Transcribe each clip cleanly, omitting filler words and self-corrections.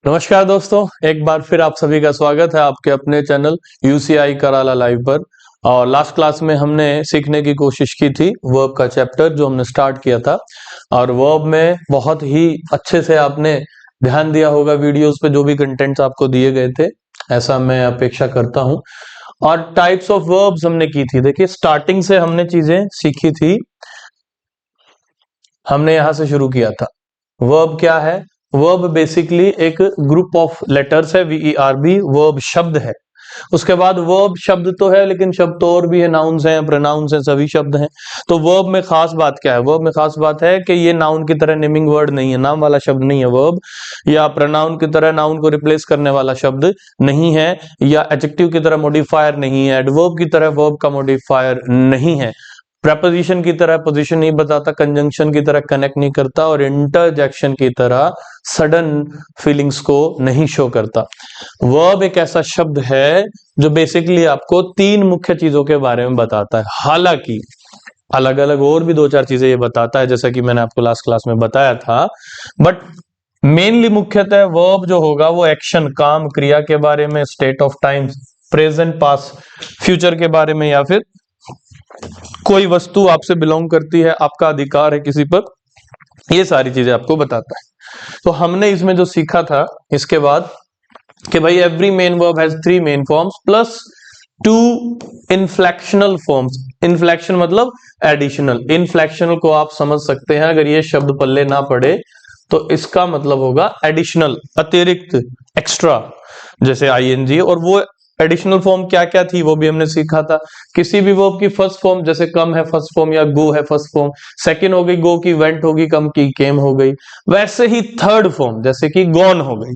नमस्कार दोस्तों, एक बार फिर आप सभी का स्वागत है आपके अपने चैनल यूसीआई कराला लाइव पर। और लास्ट क्लास में हमने सीखने की कोशिश की थी वर्ब का चैप्टर जो हमने स्टार्ट किया था। और वर्ब में बहुत ही अच्छे से आपने ध्यान दिया होगा वीडियोस पे, जो भी कंटेंट्स आपको दिए गए थे, ऐसा मैं अपेक्षा करता हूं। और टाइप्स ऑफ वर्ब्स हमने की थी। देखिए, स्टार्टिंग से हमने चीजें सीखी थी। हमने यहां से शुरू किया था। वर्ब क्या है? वर्ब बेसिकली एक ग्रुप ऑफ लेटर्स है, VERB। वर्ब शब्द है। उसके बाद वर्ब शब्द तो है, लेकिन शब्द तो और भी है, नाउन्स हैं, प्रोनाउंस हैं, सभी शब्द हैं। तो वर्ब में खास बात क्या है? वर्ब में खास बात है कि ये नाउन की तरह नेमिंग वर्ड नहीं है, नाम वाला शब्द नहीं है वर्ब, या प्रोनाउन की तरह नाउन को रिप्लेस करने वाला शब्द नहीं है, या एडजेक्टिव की तरह मॉडिफायर नहीं है, एडवर्ब की तरह वर्ब का मॉडिफायर नहीं है, प्रेपोजिशन की तरह पोजीशन नहीं बताता, कंजंक्शन की तरह कनेक्ट नहीं करता, और इंटरजेक्शन की तरह सडन फीलिंग्स को नहीं शो करता। वर्ब एक ऐसा शब्द है जो बेसिकली आपको तीन मुख्य चीजों के बारे में बताता है। हालांकि अलग अलग और भी दो चार चीजें ये बताता है, जैसा कि मैंने आपको लास्ट क्लास में बताया था, बट मेनली मुख्यतः वर्ब जो होगा वो एक्शन, काम, क्रिया के बारे में, state of time, present, past, future के बारे में, या फिर कोई वस्तु आपसे बिलोंग करती है, आपका अधिकार है किसी पर, ये सारी चीजें आपको बताता है। तो हमने इसमें जो सीखा था इसके बाद कि भाई every main verb has three main forms plus two inflectional forms. Inflection मतलब एडिशनल। इनफ्लेक्शनल को आप समझ सकते हैं, अगर ये शब्द पल्ले ना पड़े तो इसका मतलब होगा एडिशनल, अतिरिक्त, एक्स्ट्रा, जैसे आईएनजी। और वो एडिशनल फॉर्म क्या क्या थी वो भी हमने सीखा था। किसी भी वर्ब की फर्स्ट फॉर्म, जैसे कम है फर्स्ट फॉर्म या गो है फर्स्ट फॉर्म, सेकंड हो गई गो की वेंट होगी, कम की केम हो गई, वैसे ही थर्ड फॉर्म जैसे कि गॉन हो गई।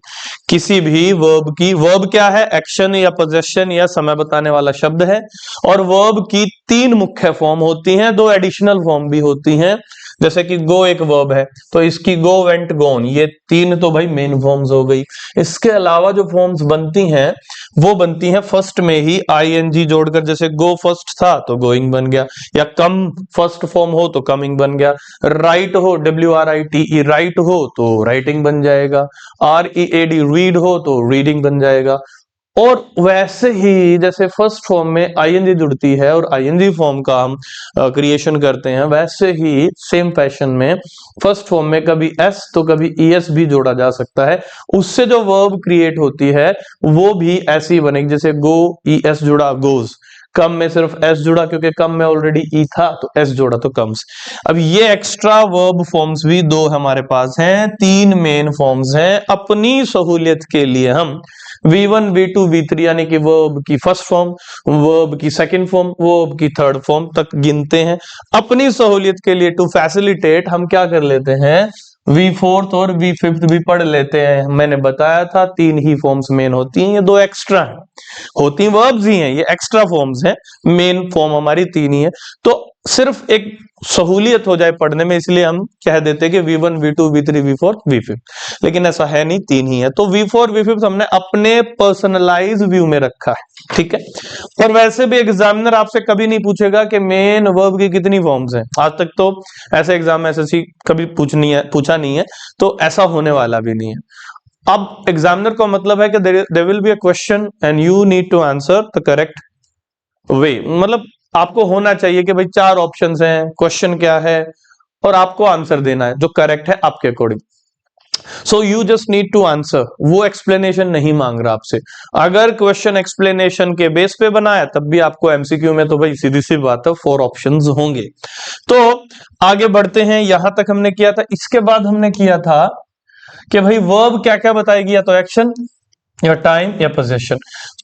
किसी भी वर्ब की, वर्ब क्या है? एक्शन या पोजेशन या समय बताने वाला शब्द है। और वर्ब की तीन मुख्य फॉर्म होती हैं, दो एडिशनल फॉर्म भी होती हैं। जैसे कि गो एक वर्ब है तो इसकी गो, वेंट, गॉन, ये तीन तो भाई मेन फॉर्म्स हो गई। इसके अलावा जो फॉर्म्स बनती हैं वो बनती हैं फर्स्ट में ही आईएनजी जोड़कर। जैसे गो फर्स्ट था तो गोइंग बन गया, या कम फर्स्ट फॉर्म हो तो कमिंग बन गया, राइट हो, WRITE राइट हो तो राइटिंग बन जाएगा, READ रीड हो तो रीडिंग बन जाएगा। और वैसे ही जैसे फर्स्ट फॉर्म में आईएनजी जुड़ती है और आईएनजी फॉर्म का हम क्रिएशन करते हैं, वैसे ही सेम फैशन में फर्स्ट फॉर्म में कभी एस तो कभी ईएस भी जोड़ा जा सकता है। उससे जो वर्ब क्रिएट होती है वो भी ऐसी बनेगी, जैसे गो, ईएस जुड़ा गोज। कम में सिर्फ एस जुड़ा क्योंकि कम में ऑलरेडी ई था, तो एस जोड़ा तो कम्स। अब ये एक्स्ट्रा वर्ब फॉर्म्स भी दो हमारे पास हैं, तीन मेन फॉर्म्स हैं। अपनी सहूलियत के लिए हम V1, V2, V3 यानी कि वर्ब की फर्स्ट फॉर्म, वर्ब की सेकंड फॉर्म, वर्ब की थर्ड फॉर्म तक गिनते हैं। अपनी सहूलियत के लिए, टू फैसिलिटेट, हम क्या कर लेते हैं, V4 और V5 भी पढ़ लेते हैं। मैंने बताया था तीन ही फॉर्म्स मेन होती हैं, ये दो एक्स्ट्रा हैं, होती वर्ब्स ही हैं, ये एक्स्ट्रा फॉर्म्स हैं, मेन फॉर्म हमारी तीन ही है। तो सिर्फ एक सहूलियत हो जाए पढ़ने में, इसलिए हम कह देते हैं कि V1, V2, V3, V4, V5, लेकिन ऐसा है नहीं, तीन ही है। तो V4, V5 हमने अपने पर्सनलाइज व्यू में रखा है, ठीक है। और वैसे भी एग्जामिनर आपसे कभी नहीं पूछेगा कि मेन वर्ब की कितनी फॉर्म्स हैं। आज तक तो ऐसे एग्जाम SSC कभी पूछा नहीं है, तो ऐसा होने वाला भी नहीं है। अब एग्जामिनर का मतलब है कि there will be a question and you need to answer the correct way. मतलब आपको होना चाहिए कि भाई चार ऑप्शंस हैं, क्वेश्चन क्या है, और आपको आंसर देना है जो करेक्ट है आपके according. So you just need to answer. वो एक्सप्लेनेशन नहीं मांग रहा आपसे। अगर क्वेश्चन एक्सप्लेनेशन के बेस पे बना है तब भी आपको एमसीक्यू में तो भाई सीधी सी बात है, 4 ऑप्शंस होंगे। तो आगे बढ़ते हैं, यहां तक हमने किया था। इसके बाद हमने किया था कि भाई वर्ब क्या क्या बताएगी, या तो एक्शन, या टाइम, या पोजेशन।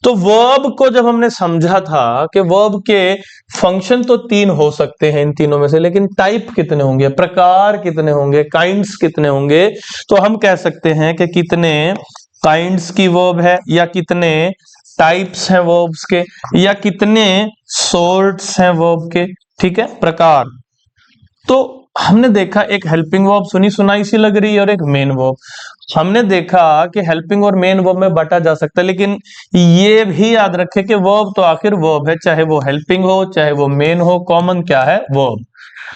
तो वर्ब को जब हमने समझा था कि वर्ब के फंक्शन तो तीन हो सकते हैं इन तीनों में से, लेकिन टाइप कितने होंगे, प्रकार कितने होंगे, काइंड्स कितने होंगे, तो हम कह सकते हैं कि कितने काइंड्स की वर्ब है, या कितने टाइप्स हैं वर्ब्स के, या कितने सॉर्ट्स हैं वर्ब के, ठीक है, प्रकार। तो हमने देखा एक हेल्पिंग वर्ब सुनी सुनाई सी लग रही है और एक मेन वर्ब। हमने देखा कि हेल्पिंग और मेन वर्ब में बांटा जा सकता है, लेकिन ये भी याद रखें कि वर्ब तो आखिर वर्ब है, चाहे वो हेल्पिंग हो चाहे वो मेन हो, कॉमन क्या है, वर्ब।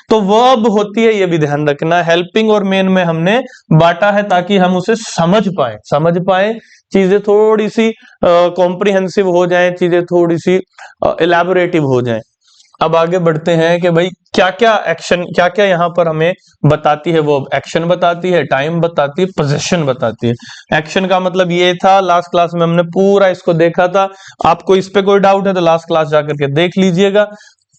तो वर्ब होती है, ये भी ध्यान रखना। हेल्पिंग और मेन में हमने बांटा है ताकि हम उसे समझ पाए, चीजें थोड़ी सी कॉम्प्रिहेंसिव हो जाएं, चीजें थोड़ी सी इलैबोरेटिव हो जाएं। अब आगे बढ़ते हैं कि भाई क्या क्या एक्शन, क्या क्या यहाँ पर हमें बताती है वर्ब। एक्शन बताती है, टाइम बताती है, पोजीशन बताती है। एक्शन का मतलब ये था, लास्ट क्लास में हमने पूरा इसको देखा था। आपको इस पे कोई डाउट है तो लास्ट क्लास जाकर के देख लीजिएगा।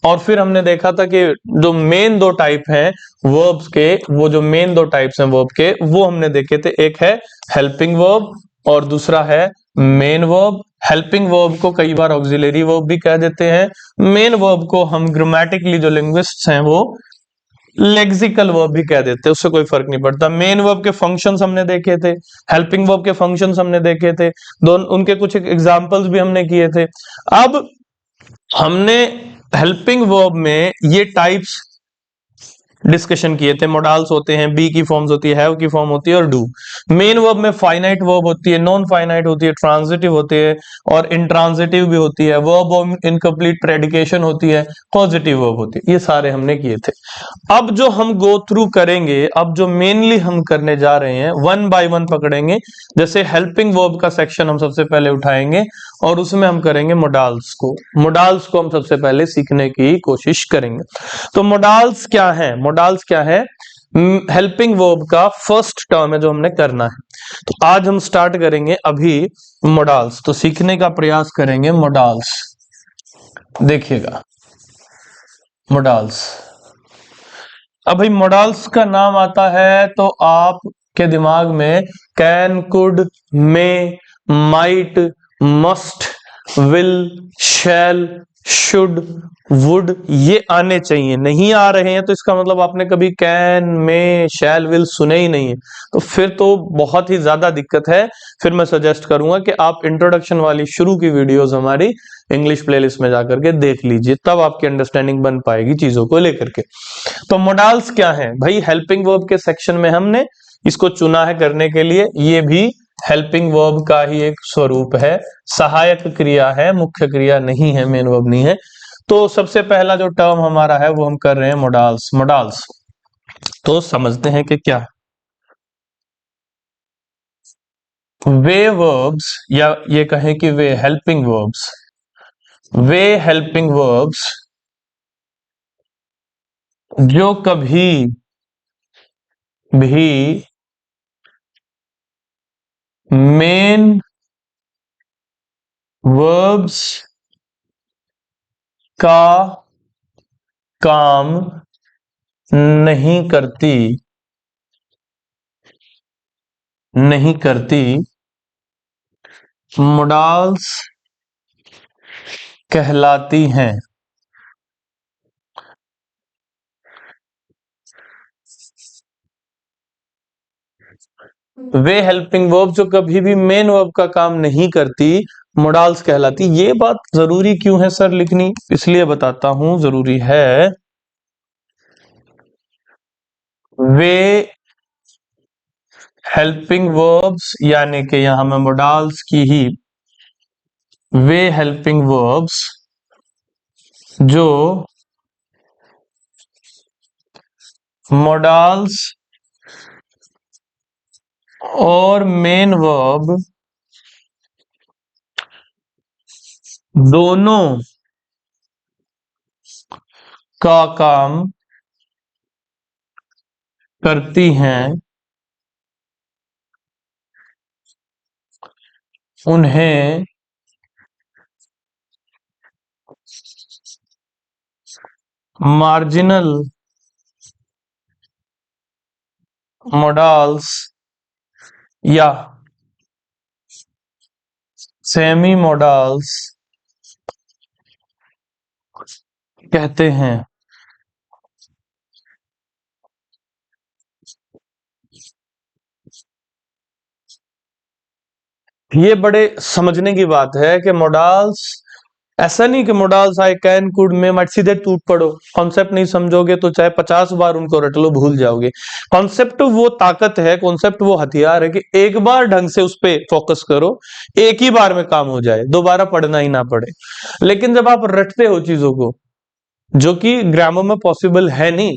और फिर हमने देखा था कि जो मेन दो टाइप हैं वर्ब्स के, वो जो मेन दो टाइप्स हैं वर्ब के, वो हमने देखे थे। एक है हेल्पिंग वर्ब और दूसरा है मेन वर्ब। हेल्पिंग वर्ब को कई बार ऑक्सिलरी वर्ब भी कह देते हैं। मेन वर्ब को हम ग्रामेटिकली जो लिंग्विस्ट्स हैं वो लेक्सिकल वर्ब भी कह देते हैं, उससे कोई फर्क नहीं पड़ता। मेन वर्ब के फंक्शंस हमने देखे थे, हेल्पिंग वर्ब के फंक्शंस हमने देखे थे, दोनों उनके कुछ एग्जांपल्स भी हमने किए थे। अब हमने हेल्पिंग वर्ब में ये टाइप्स डिस्कशन किए थे। मोडाल्स होते हैं, बी की फॉर्म्स होती है, हैव की फॉर्म होती है और डू। मेन वर्ब में फाइनाइट वर्ब होती है, नॉन फाइनाइट होती है, ट्रांजिटिव होती है और इंट्रांजिटिव भी होती है, वर्ब ऑफ इनकम्प्लीट प्रेडिकेशन होती है, पॉजिटिव वर्ब होती है। ये सारे हमने किए थे। अब जो हम गो थ्रू करेंगे, अब जो मेनली हम करने जा रहे हैं, वन बाय वन पकड़ेंगे। जैसे हेल्पिंग वर्ब का सेक्शन हम सबसे पहले उठाएंगे और उसमें हम करेंगे मोडाल्स को हम सबसे पहले सीखने की कोशिश करेंगे। तो मोडाल्स क्या है? हेल्पिंग वर्ब का फर्स्ट टर्म है जो हमने करना है। तो आज हम स्टार्ट करेंगे अभी मोडाल्स, तो सीखने का प्रयास करेंगे मोडाल्स। देखिएगा मोडाल्स। अब भाई मोडाल्स का नाम आता है तो आपके दिमाग में can, could, may, might, must, will, shall, should, would ये आने चाहिए। नहीं आ रहे हैं तो इसका मतलब आपने कभी कैन, मे, शैल, विल सुने ही नहीं है, तो फिर तो बहुत ही ज्यादा दिक्कत है। फिर मैं सजेस्ट करूंगा कि आप इंट्रोडक्शन वाली शुरू की वीडियोस हमारी इंग्लिश प्लेलिस्ट में जाकर के देख लीजिए, तब आपकी अंडरस्टैंडिंग बन पाएगी चीजों को लेकर के। तो मोडाल्स क्या है भाई? हेल्पिंग वर्ब के सेक्शन में हमने इसको चुना है करने के लिए। ये भी हेल्पिंग वर्ब का ही एक स्वरूप है, सहायक क्रिया है, मुख्य क्रिया नहीं है, मेन वर्ब नहीं है। तो सबसे पहला जो टर्म हमारा है वो हम कर रहे हैं मोडाल्स। तो समझते हैं कि क्या वे वर्ब्स, या ये कहें कि वे हेल्पिंग वर्ब्स जो कभी भी मेन वर्ब्स का काम नहीं करती मोडाल्स कहलाती हैं। वे हेल्पिंग वर्ब जो कभी भी मेन वर्ब का काम नहीं करती मोडाल्स कहलाती। ये बात जरूरी क्यों है सर लिखनी? इसलिए बताता हूं, जरूरी है। वे हेल्पिंग वर्ब्स यानी कि यहां मैं मोडाल्स की ही, वे हेल्पिंग वर्ब्स जो मोडाल्स और मेन वर्ब दोनों का काम करती हैं, उन्हें मार्जिनल मोडाल्स या सेमी मोडाल्स कहते हैं। ये बड़े समझने की बात है कि मोडाल्स, ऐसा नहीं कि मोडाल्स आई कैन कुड में मत सीधे टूट पड़ो। कॉन्सेप्ट नहीं समझोगे तो चाहे 50 बार उनको रट लो, भूल जाओगे। कॉन्सेप्ट वो ताकत है, कॉन्सेप्ट वो हथियार है कि एक बार ढंग से उस पर फोकस करो, एक ही बार में काम हो जाए, दोबारा पढ़ना ही ना पड़े। लेकिन जब आप रटते हो चीजों को, जो कि ग्रामर में पॉसिबल है नहीं।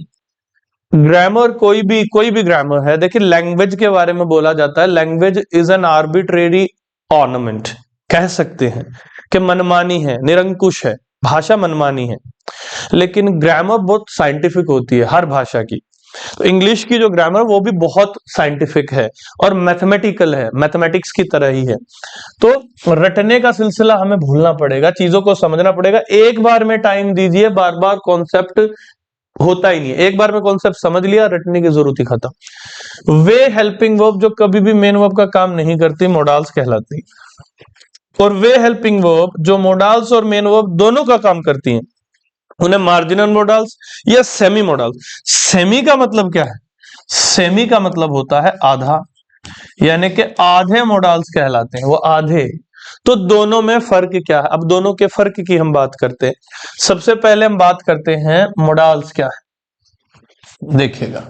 ग्रामर कोई भी ग्रामर है, देखिए लैंग्वेज के बारे में बोला जाता है, language is an arbitrary ornament, कह सकते हैं कि मनमानी है, निरंकुश है, भाषा मनमानी है। लेकिन ग्रामर बहुत साइंटिफिक होती है हर भाषा की। तो इंग्लिश की जो ग्रामर वो भी बहुत साइंटिफिक है और मैथमेटिकल है, मैथमेटिक्स की तरह ही है। तो रटने का सिलसिला हमें भूलना पड़ेगा, चीजों को समझना पड़ेगा, एक बार में टाइम दीजिए, बार बार कॉन्सेप्ट होता ही नहीं है। एक बार में कॉन्सेप्ट समझ लिया, रटने की जरूरत ही खत्म। वे हेल्पिंग वर्ब जो कभी भी मेन वर्ब का काम नहीं करती, मोडाल्स कहलाती। और वे हेल्पिंग वर्ब जो मोडाल्स और मेन वर्ब दोनों का काम करती हैं, उन्हें मार्जिनल मोडाल्स या सेमी मोडाल्स। सेमी का मतलब क्या है? सेमी का मतलब होता है आधा, यानी कि आधे मोडाल्स कहलाते हैं वो, आधे। तो दोनों में फर्क क्या है? अब दोनों के फर्क की हम बात करते हैं। सबसे पहले हम बात करते हैं मोडाल्स क्या है, देखिएगा।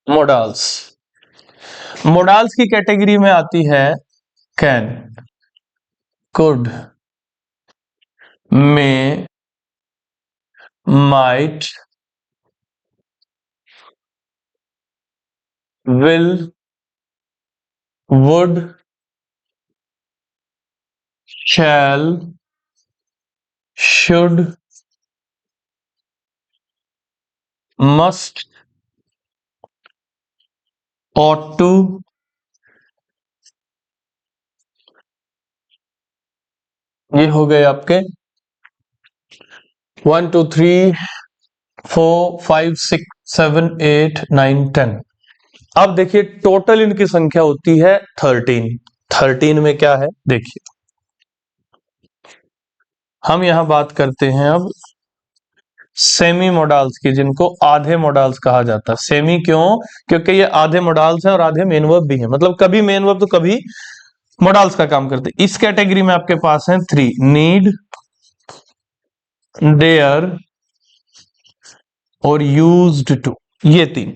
मोडाल्स, मोडाल्स की कैटेगरी में आती है can, could, may, might, will, would, shall, should, must, ought to, ये हो गए आपके 1 2 3 4 5 6 7 8 9 10। अब देखिए टोटल इनकी संख्या होती है 13। 13 में क्या है देखिए, हम यहां बात करते हैं अब सेमी मोडाल्स की, जिनको आधे मोडाल्स कहा जाता है। सेमी क्यों? क्योंकि ये आधे मोडाल्स हैं और आधे मेन वर्ब भी हैं, मतलब कभी मेन वर्ब तो कभी मोडाल्स का काम करते हैं। इस कैटेगरी में आपके पास है 3, नीड, डेयर और यूज्ड टू, ये 3।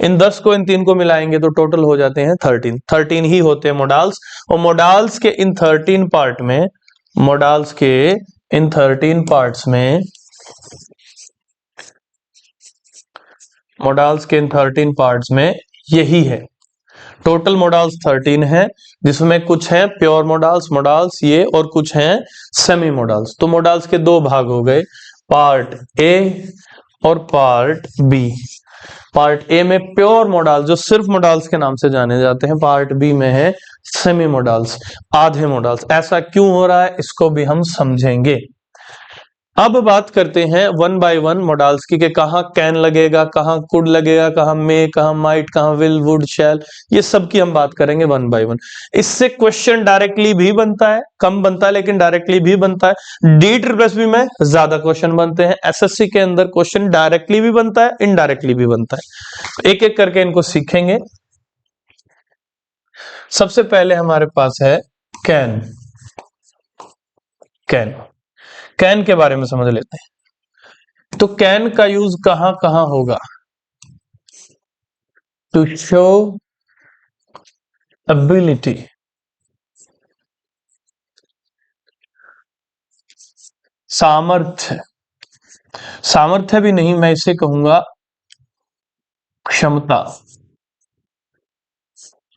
इन 10 को इन 3 को मिलाएंगे तो टोटल हो जाते हैं 13। 13 ही होते हैं मोडाल्स। और मोडाल्स के इन 13 पार्ट में, मोडाल्स के इन 13 पार्ट्स में, मोडाल्स के इन 13 पार्ट्स में यही है। टोटल मोडाल्स 13 है, जिसमें कुछ हैं प्योर मोडाल्स, मोडाल्स ये, और कुछ हैं सेमी मोडाल्स। तो मोडाल्स के दो भाग हो गए, पार्ट ए और पार्ट बी। पार्ट ए में प्योर मोडाल जो सिर्फ मोडाल्स के नाम से जाने जाते हैं, पार्ट बी में है सेमी मोडाल्स, आधे मोडाल्स। ऐसा क्यों हो रहा है इसको भी हम समझेंगे। अब बात करते हैं वन बाय वन मोडाल्स की, कि कहां कैन लगेगा, कहां कुड लगेगा, कहां मे, कहां माइट, कहां विल, वुड, शैल, ये सब की हम बात करेंगे वन बाय वन। इससे क्वेश्चन डायरेक्टली भी बनता है, कम बनता है लेकिन डायरेक्टली भी बनता है। डी ट्रिपल बी में ज्यादा क्वेश्चन बनते हैं, एसएससी के अंदर क्वेश्चन डायरेक्टली भी बनता है, इनडायरेक्टली भी बनता है। एक एक करके इनको सीखेंगे। सबसे पहले हमारे पास है कैन। कैन, कैन के बारे में समझ लेते हैं। तो कैन का यूज कहां कहां होगा? टू शो एबिलिटी, सामर्थ्य, सामर्थ्य भी नहीं, मैं इसे कहूंगा क्षमता।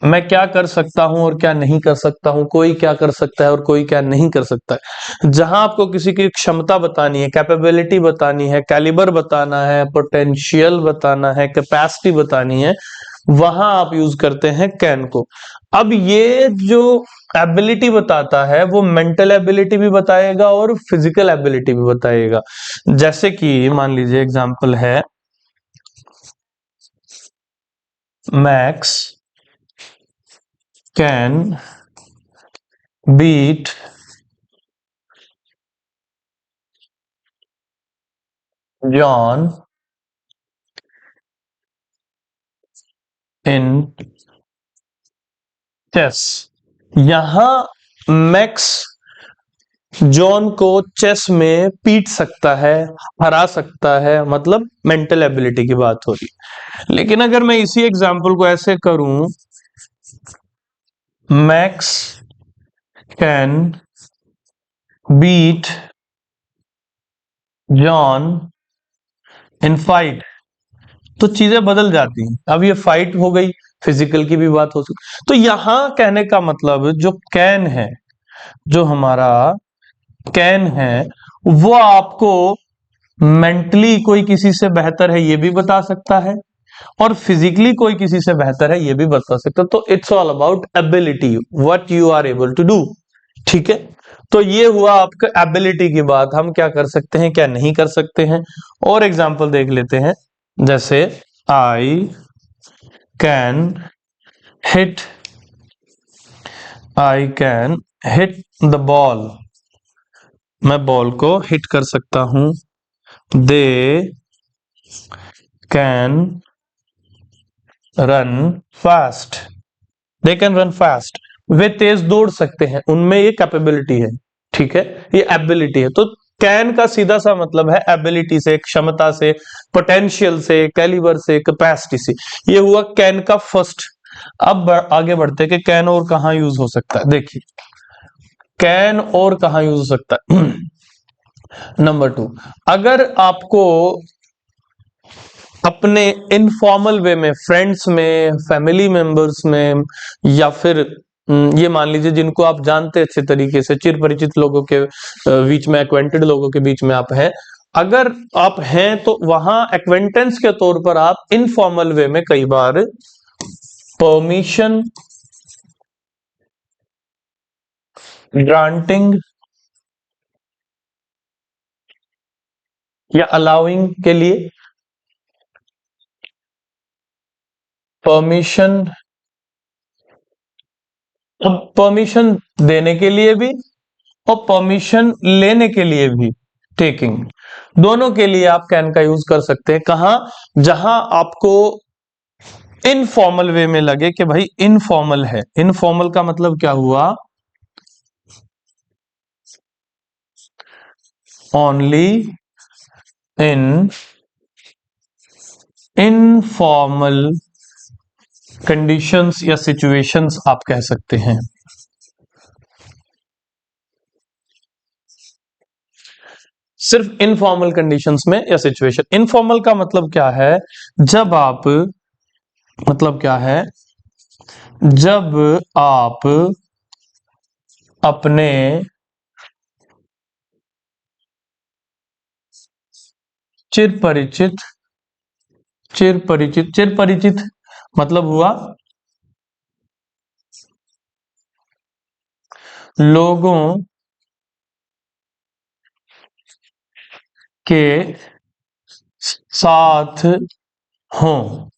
मैं क्या कर सकता हूं और क्या नहीं कर सकता हूं, कोई क्या कर सकता है और कोई क्या नहीं कर सकता है। जहां आपको किसी की क्षमता बतानी है, कैपेबिलिटी बतानी है, कैलिबर बताना है, पोटेंशियल बताना है, कैपेसिटी बतानी है, वहां आप यूज करते हैं कैन को। अब ये जो एबिलिटी बताता है वो मेंटल एबिलिटी भी बताएगा और फिजिकल एबिलिटी भी बताएगा। जैसे कि मान लीजिए एग्जांपल है, Max can beat John in chess. यहां मैक्स जॉन को चेस में पीट सकता है, हरा सकता है, मतलब मेंटल एबिलिटी की बात हो रही है। लेकिन अगर मैं इसी एग्जांपल को ऐसे करूं, Max can beat John in fight, तो चीजें बदल जाती हैं। अब ये फाइट हो गई, फिजिकल की भी बात हो सकती। तो यहां कहने का मतलब जो कैन है, जो हमारा कैन है, वो आपको मेंटली कोई किसी से बेहतर है ये भी बता सकता है, और फिजिकली कोई किसी से बेहतर है ये भी बता सकता है। तो it's all about ability, what you are able to do. ठीक है, तो ये हुआ आपका एबिलिटी की बात। हम क्या कर सकते हैं, क्या नहीं कर सकते हैं, और एग्जांपल देख लेते हैं। जैसे I can hit, I can hit the ball, मैं बॉल को हिट कर सकता हूं। They can run fast, they can run fast, वे तेज दौड़ सकते हैं, उनमें ये कैपेबिलिटी है। ठीक है, ये एबिलिटी है। तो कैन का सीधा सा मतलब है एबिलिटी से, क्षमता से, पोटेंशियल से, कैलिबर से, कैपेसिटी से। ये हुआ कैन का फर्स्ट। अब आगे बढ़ते हैं कि कैन और कहां यूज हो सकता है। देखिए कैन और कहां यूज हो सकता है। नंबर 2, अगर आपको अपने इनफॉर्मल वे में, फ्रेंड्स में, फैमिली मेंबर्स में, या फिर ये मान लीजिए जिनको आप जानते अच्छे तरीके से, चिर परिचित लोगों के बीच में, एक्वेंटेड लोगों के बीच में आप हैं, अगर आप हैं तो वहां एक्वेंटेंस के तौर पर आप इनफॉर्मल वे में कई बार परमिशन ग्रांटिंग या अलाउइंग के लिए, परमिशन, अब परमिशन देने के लिए भी और परमिशन लेने के लिए भी, टेकिंग, दोनों के लिए आप कैन का यूज कर सकते हैं। कहां, जहां आपको इनफॉर्मल वे में लगे कि भाई इनफॉर्मल है। इनफॉर्मल का मतलब क्या हुआ, ओनली इन इनफॉर्मल कंडीशंस या सिचुएशंस आप कह सकते हैं। सिर्फ इनफॉर्मल कंडीशंस में या सिचुएशन। इनफॉर्मल का मतलब क्या है, जब आप, मतलब क्या है, जब आप अपने चिर परिचित, चिर परिचित, चिर परिचित मतलब हुआ लोगों के साथ हो।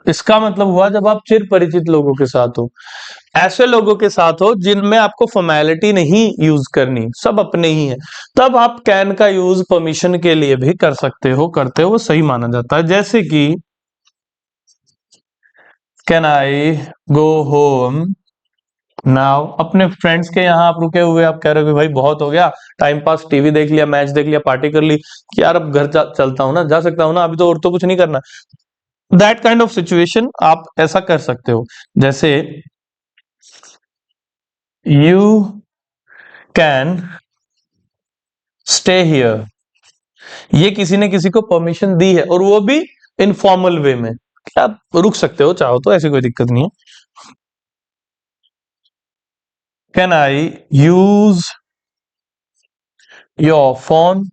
इसका मतलब हुआ जब आप चिर परिचित लोगों के साथ हो, ऐसे लोगों के साथ हो जिनमें आपको फॉर्मेलिटी नहीं यूज करनी, सब अपने ही है, तब आप कैन का यूज परमिशन के लिए भी कर सकते हो, करते हो, वो सही माना जाता है। जैसे कि can I go home now, अपने फ्रेंड्स के यहाँ आप रुके हुए, आप कह रहे हो कि भाई बहुत हो गया टाइम पास, टीवी देख लिया, मैच देख लिया, पार्टी कर ली, कि यार अब घर चलता हूँ ना, जा सकता हूँ ना, अभी तो और तो कुछ नहीं करना। दैट काइंड ऑफ सिचुएशन आप ऐसा कर सकते हो। जैसे यू कैन स्टे हियर, ये किसी ने किसी को परमिशन दी है, और वो भी इनफॉर्मल वे में, कि आप रुक सकते हो चाहो तो, ऐसी कोई दिक्कत नहीं है। Can I use your phone,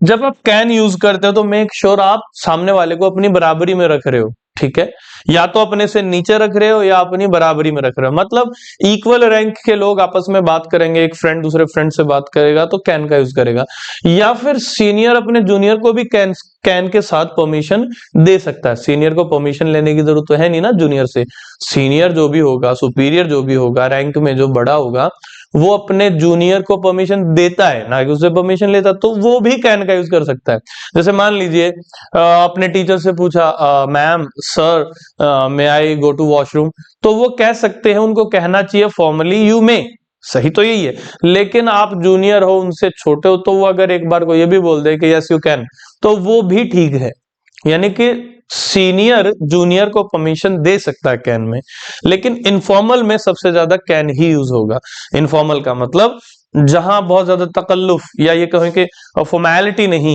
जब आप कैन यूज करते हो तो मेक श्योर आप सामने वाले को अपनी बराबरी में रख रहे हो। ठीक है, या तो अपने से नीचे रख रहे हो या अपनी बराबरी में रख रहे हो, मतलब इक्वल रैंक के लोग आपस में बात करेंगे, एक फ्रेंड दूसरे फ्रेंड से बात करेगा तो कैन का यूज करेगा। या फिर सीनियर अपने जूनियर को भी कैन के साथ परमिशन दे सकता है। सीनियर को परमिशन लेने की जरूरत तो है नहीं ना जूनियर से, सीनियर जो भी होगा, सुपीरियर जो भी होगा, रैंक में जो बड़ा होगा, वो अपने जूनियर को परमिशन देता है, ना कि उससे परमिशन लेता, तो वो भी कैन का यूज कर सकता है। जैसे मान लीजिए अपने टीचर से पूछा, ma'am sir may I go to washroom, तो वो कह सकते हैं, उनको कहना चाहिए फॉर्मली यू मे, सही तो यही है। लेकिन आप जूनियर हो, उनसे छोटे हो, तो वो अगर एक बार को ये भी बोल दे कि यस यू कैन, तो वो भी ठीक है। यानी कि सीनियर जूनियर को परमिशन दे सकता है कैन में, लेकिन इनफॉर्मल में सबसे ज्यादा कैन ही यूज होगा। इनफॉर्मल का मतलब जहां बहुत ज्यादा तकल्लुफ या ये कहें कि फॉर्मेलिटी नहीं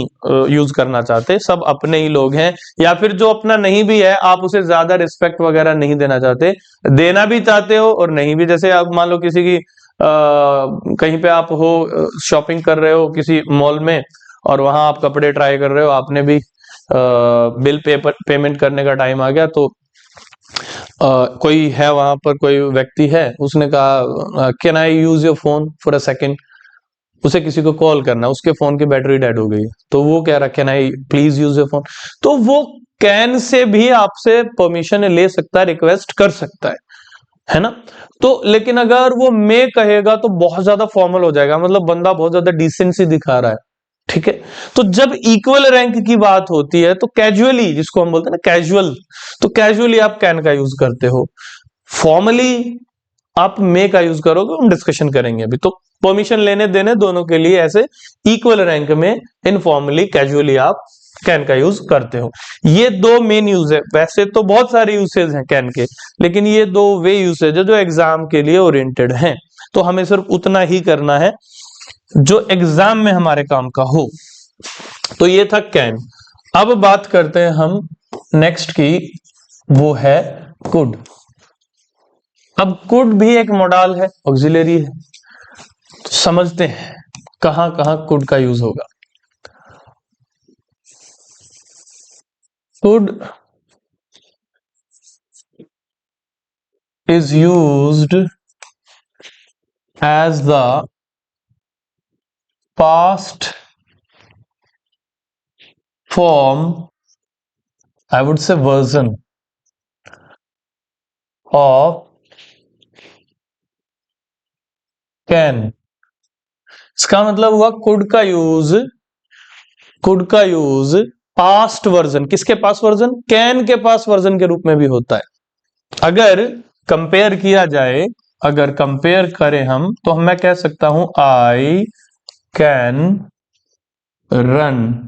यूज करना चाहते, सब अपने ही लोग हैं, या फिर जो अपना नहीं भी है आप उसे ज्यादा रिस्पेक्ट वगैरह नहीं देना चाहते, देना भी चाहते हो और नहीं भी। जैसे आप मान लो किसी की कहीं पे आप हो, शॉपिंग कर रहे हो किसी मॉल में और वहां आप कपड़े ट्राई कर रहे हो, आपने भी बिल पेमेंट करने का टाइम आ गया, तो कोई है वहां पर, कोई व्यक्ति है, उसने कहा can I use your phone for a second. उसे किसी को कॉल करना, उसके फोन की बैटरी डेड हो गई, तो वो कह रहा can I please use your phone. तो वो कैन से भी आपसे परमिशन ले सकता है, रिक्वेस्ट कर सकता है ना। तो लेकिन अगर वो मे कहेगा तो बहुत ज्यादा फॉर्मल हो जाएगा, मतलब बंदा बहुत ज्यादा डिसेंसी दिखा रहा है, ठीक है। तो जब इक्वल रैंक की बात होती है तो कैजुअली, जिसको हम बोलते हैं ना कैजुअल, तो कैजुअली आप कैन का यूज करते हो, फॉर्मली आप मे का यूज करोगे, हम डिस्कशन करेंगे अभी। तो परमिशन लेने देने दोनों के लिए ऐसे इक्वल रैंक में इनफॉर्मली कैजुअली आप कैन का यूज करते हो। ये दो मेन यूज है, वैसे तो बहुत सारे यूसेज हैं कैन के, लेकिन ये दो वे यूसेज है जो एग्जाम के लिए ओरिएंटेड हैं। तो हमें सिर्फ उतना ही करना है जो एग्जाम में हमारे काम का हो। तो ये था कैन। अब बात करते हैं हम नेक्स्ट की, वो है कुड। अब कुड भी एक मॉडल है, ऑक्सिलरी है, तो समझते हैं कहां कहां कुड का यूज होगा। Could is used as the past form, I would say version of can। इसका मतलब हुआ कुड का यूज पास्ट वर्जन, किसके पास वर्जन, कैन के पास वर्जन के रूप में भी होता है। अगर कंपेयर किया जाए, अगर कंपेयर करें हम, तो मैं कह सकता हूं आई कैन रन,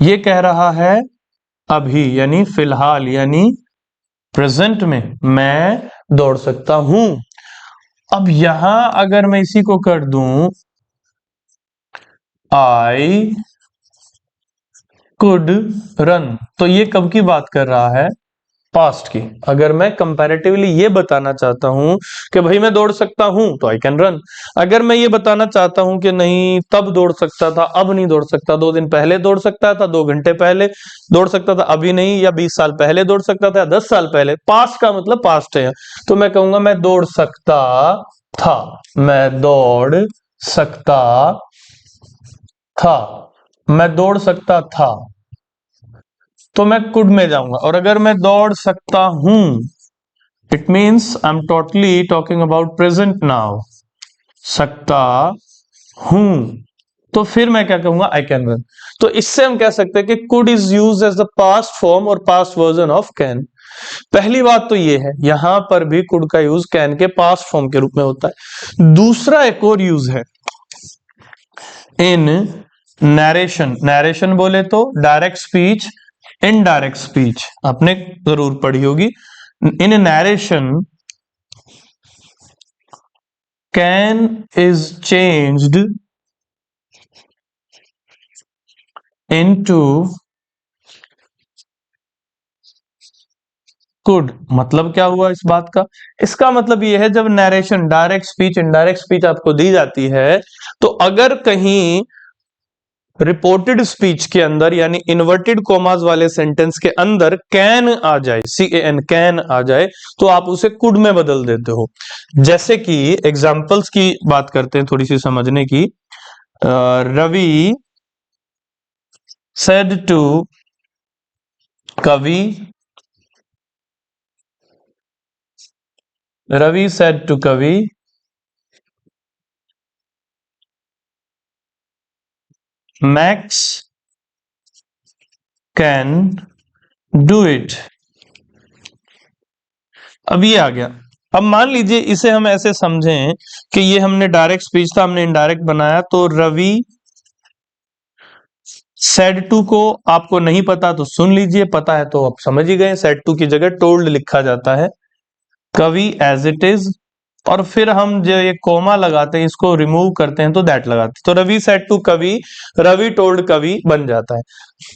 ये कह रहा है अभी, यानी फिलहाल, यानी प्रेजेंट में मैं दौड़ सकता हूं। अब यहां अगर मैं इसी को कर दूं आई कुड रन, तो ये कब की बात कर रहा है, पास्ट की। अगर मैं कंपैरेटिवली ये बताना चाहता हूं कि भाई मैं दौड़ सकता हूं तो आई कैन रन। अगर मैं ये बताना चाहता हूं कि नहीं तब दौड़ सकता था अब नहीं दौड़ सकता, 2 दिन पहले दौड़ सकता था, 2 घंटे पहले दौड़ सकता था अभी नहीं, या 20 साल पहले दौड़ सकता था, 10 साल पहले, पास्ट का मतलब पास्ट है, तो मैं कहूंगा मैं दौड़ सकता था, मैं दौड़ सकता था, मैं दौड़ सकता था, तो मैं कुड में जाऊंगा। और अगर मैं दौड़ सकता हूं, it means I am totally talking about present now, सकता हूं, तो फिर मैं क्या कहूंगा, आई कैन रन। तो इससे हम कह सकते हैं कि could is use as the past form और पास्ट वर्जन ऑफ कैन। पहली बात तो ये है, यहां पर भी कुड का यूज कैन के पास्ट फॉर्म के रूप में होता है। दूसरा एक और यूज है इन नरेशन। नरेशन बोले तो डायरेक्ट स्पीच, इनडायरेक्ट स्पीच आपने जरूर पढ़ी होगी। In narration can is changed into could. मतलब क्या हुआ इस बात का, इसका मतलब यह है जब narration, direct speech, indirect speech आपको दी जाती है, तो अगर कहीं रिपोर्टेड स्पीच के अंदर यानी इन्वर्टेड कॉमास वाले सेंटेंस के अंदर कैन आ जाए, CAN कैन आ जाए, तो आप उसे कुड में बदल देते हो। जैसे कि एग्जांपल्स की बात करते हैं थोड़ी सी समझने की। रवि सेड टू कवि, रवि सेड टू कवि मैक्स कैन डू इट। अब ये आ गया। अब मान लीजिए इसे हम ऐसे समझें कि ये हमने डायरेक्ट स्पीच था, हमने इनडायरेक्ट बनाया, तो रवि सेड टू को आपको नहीं पता तो सुन लीजिए, पता है तो आप समझ ही गए। सेड टू की जगह टोल्ड लिखा जाता है, कवि एज इट इज, और फिर हम जो ये कोमा लगाते हैं इसको रिमूव करते हैं तो दैट लगाते हैं, तो रवि सेड टू कवि, रवि टोल्ड कवि बन जाता है।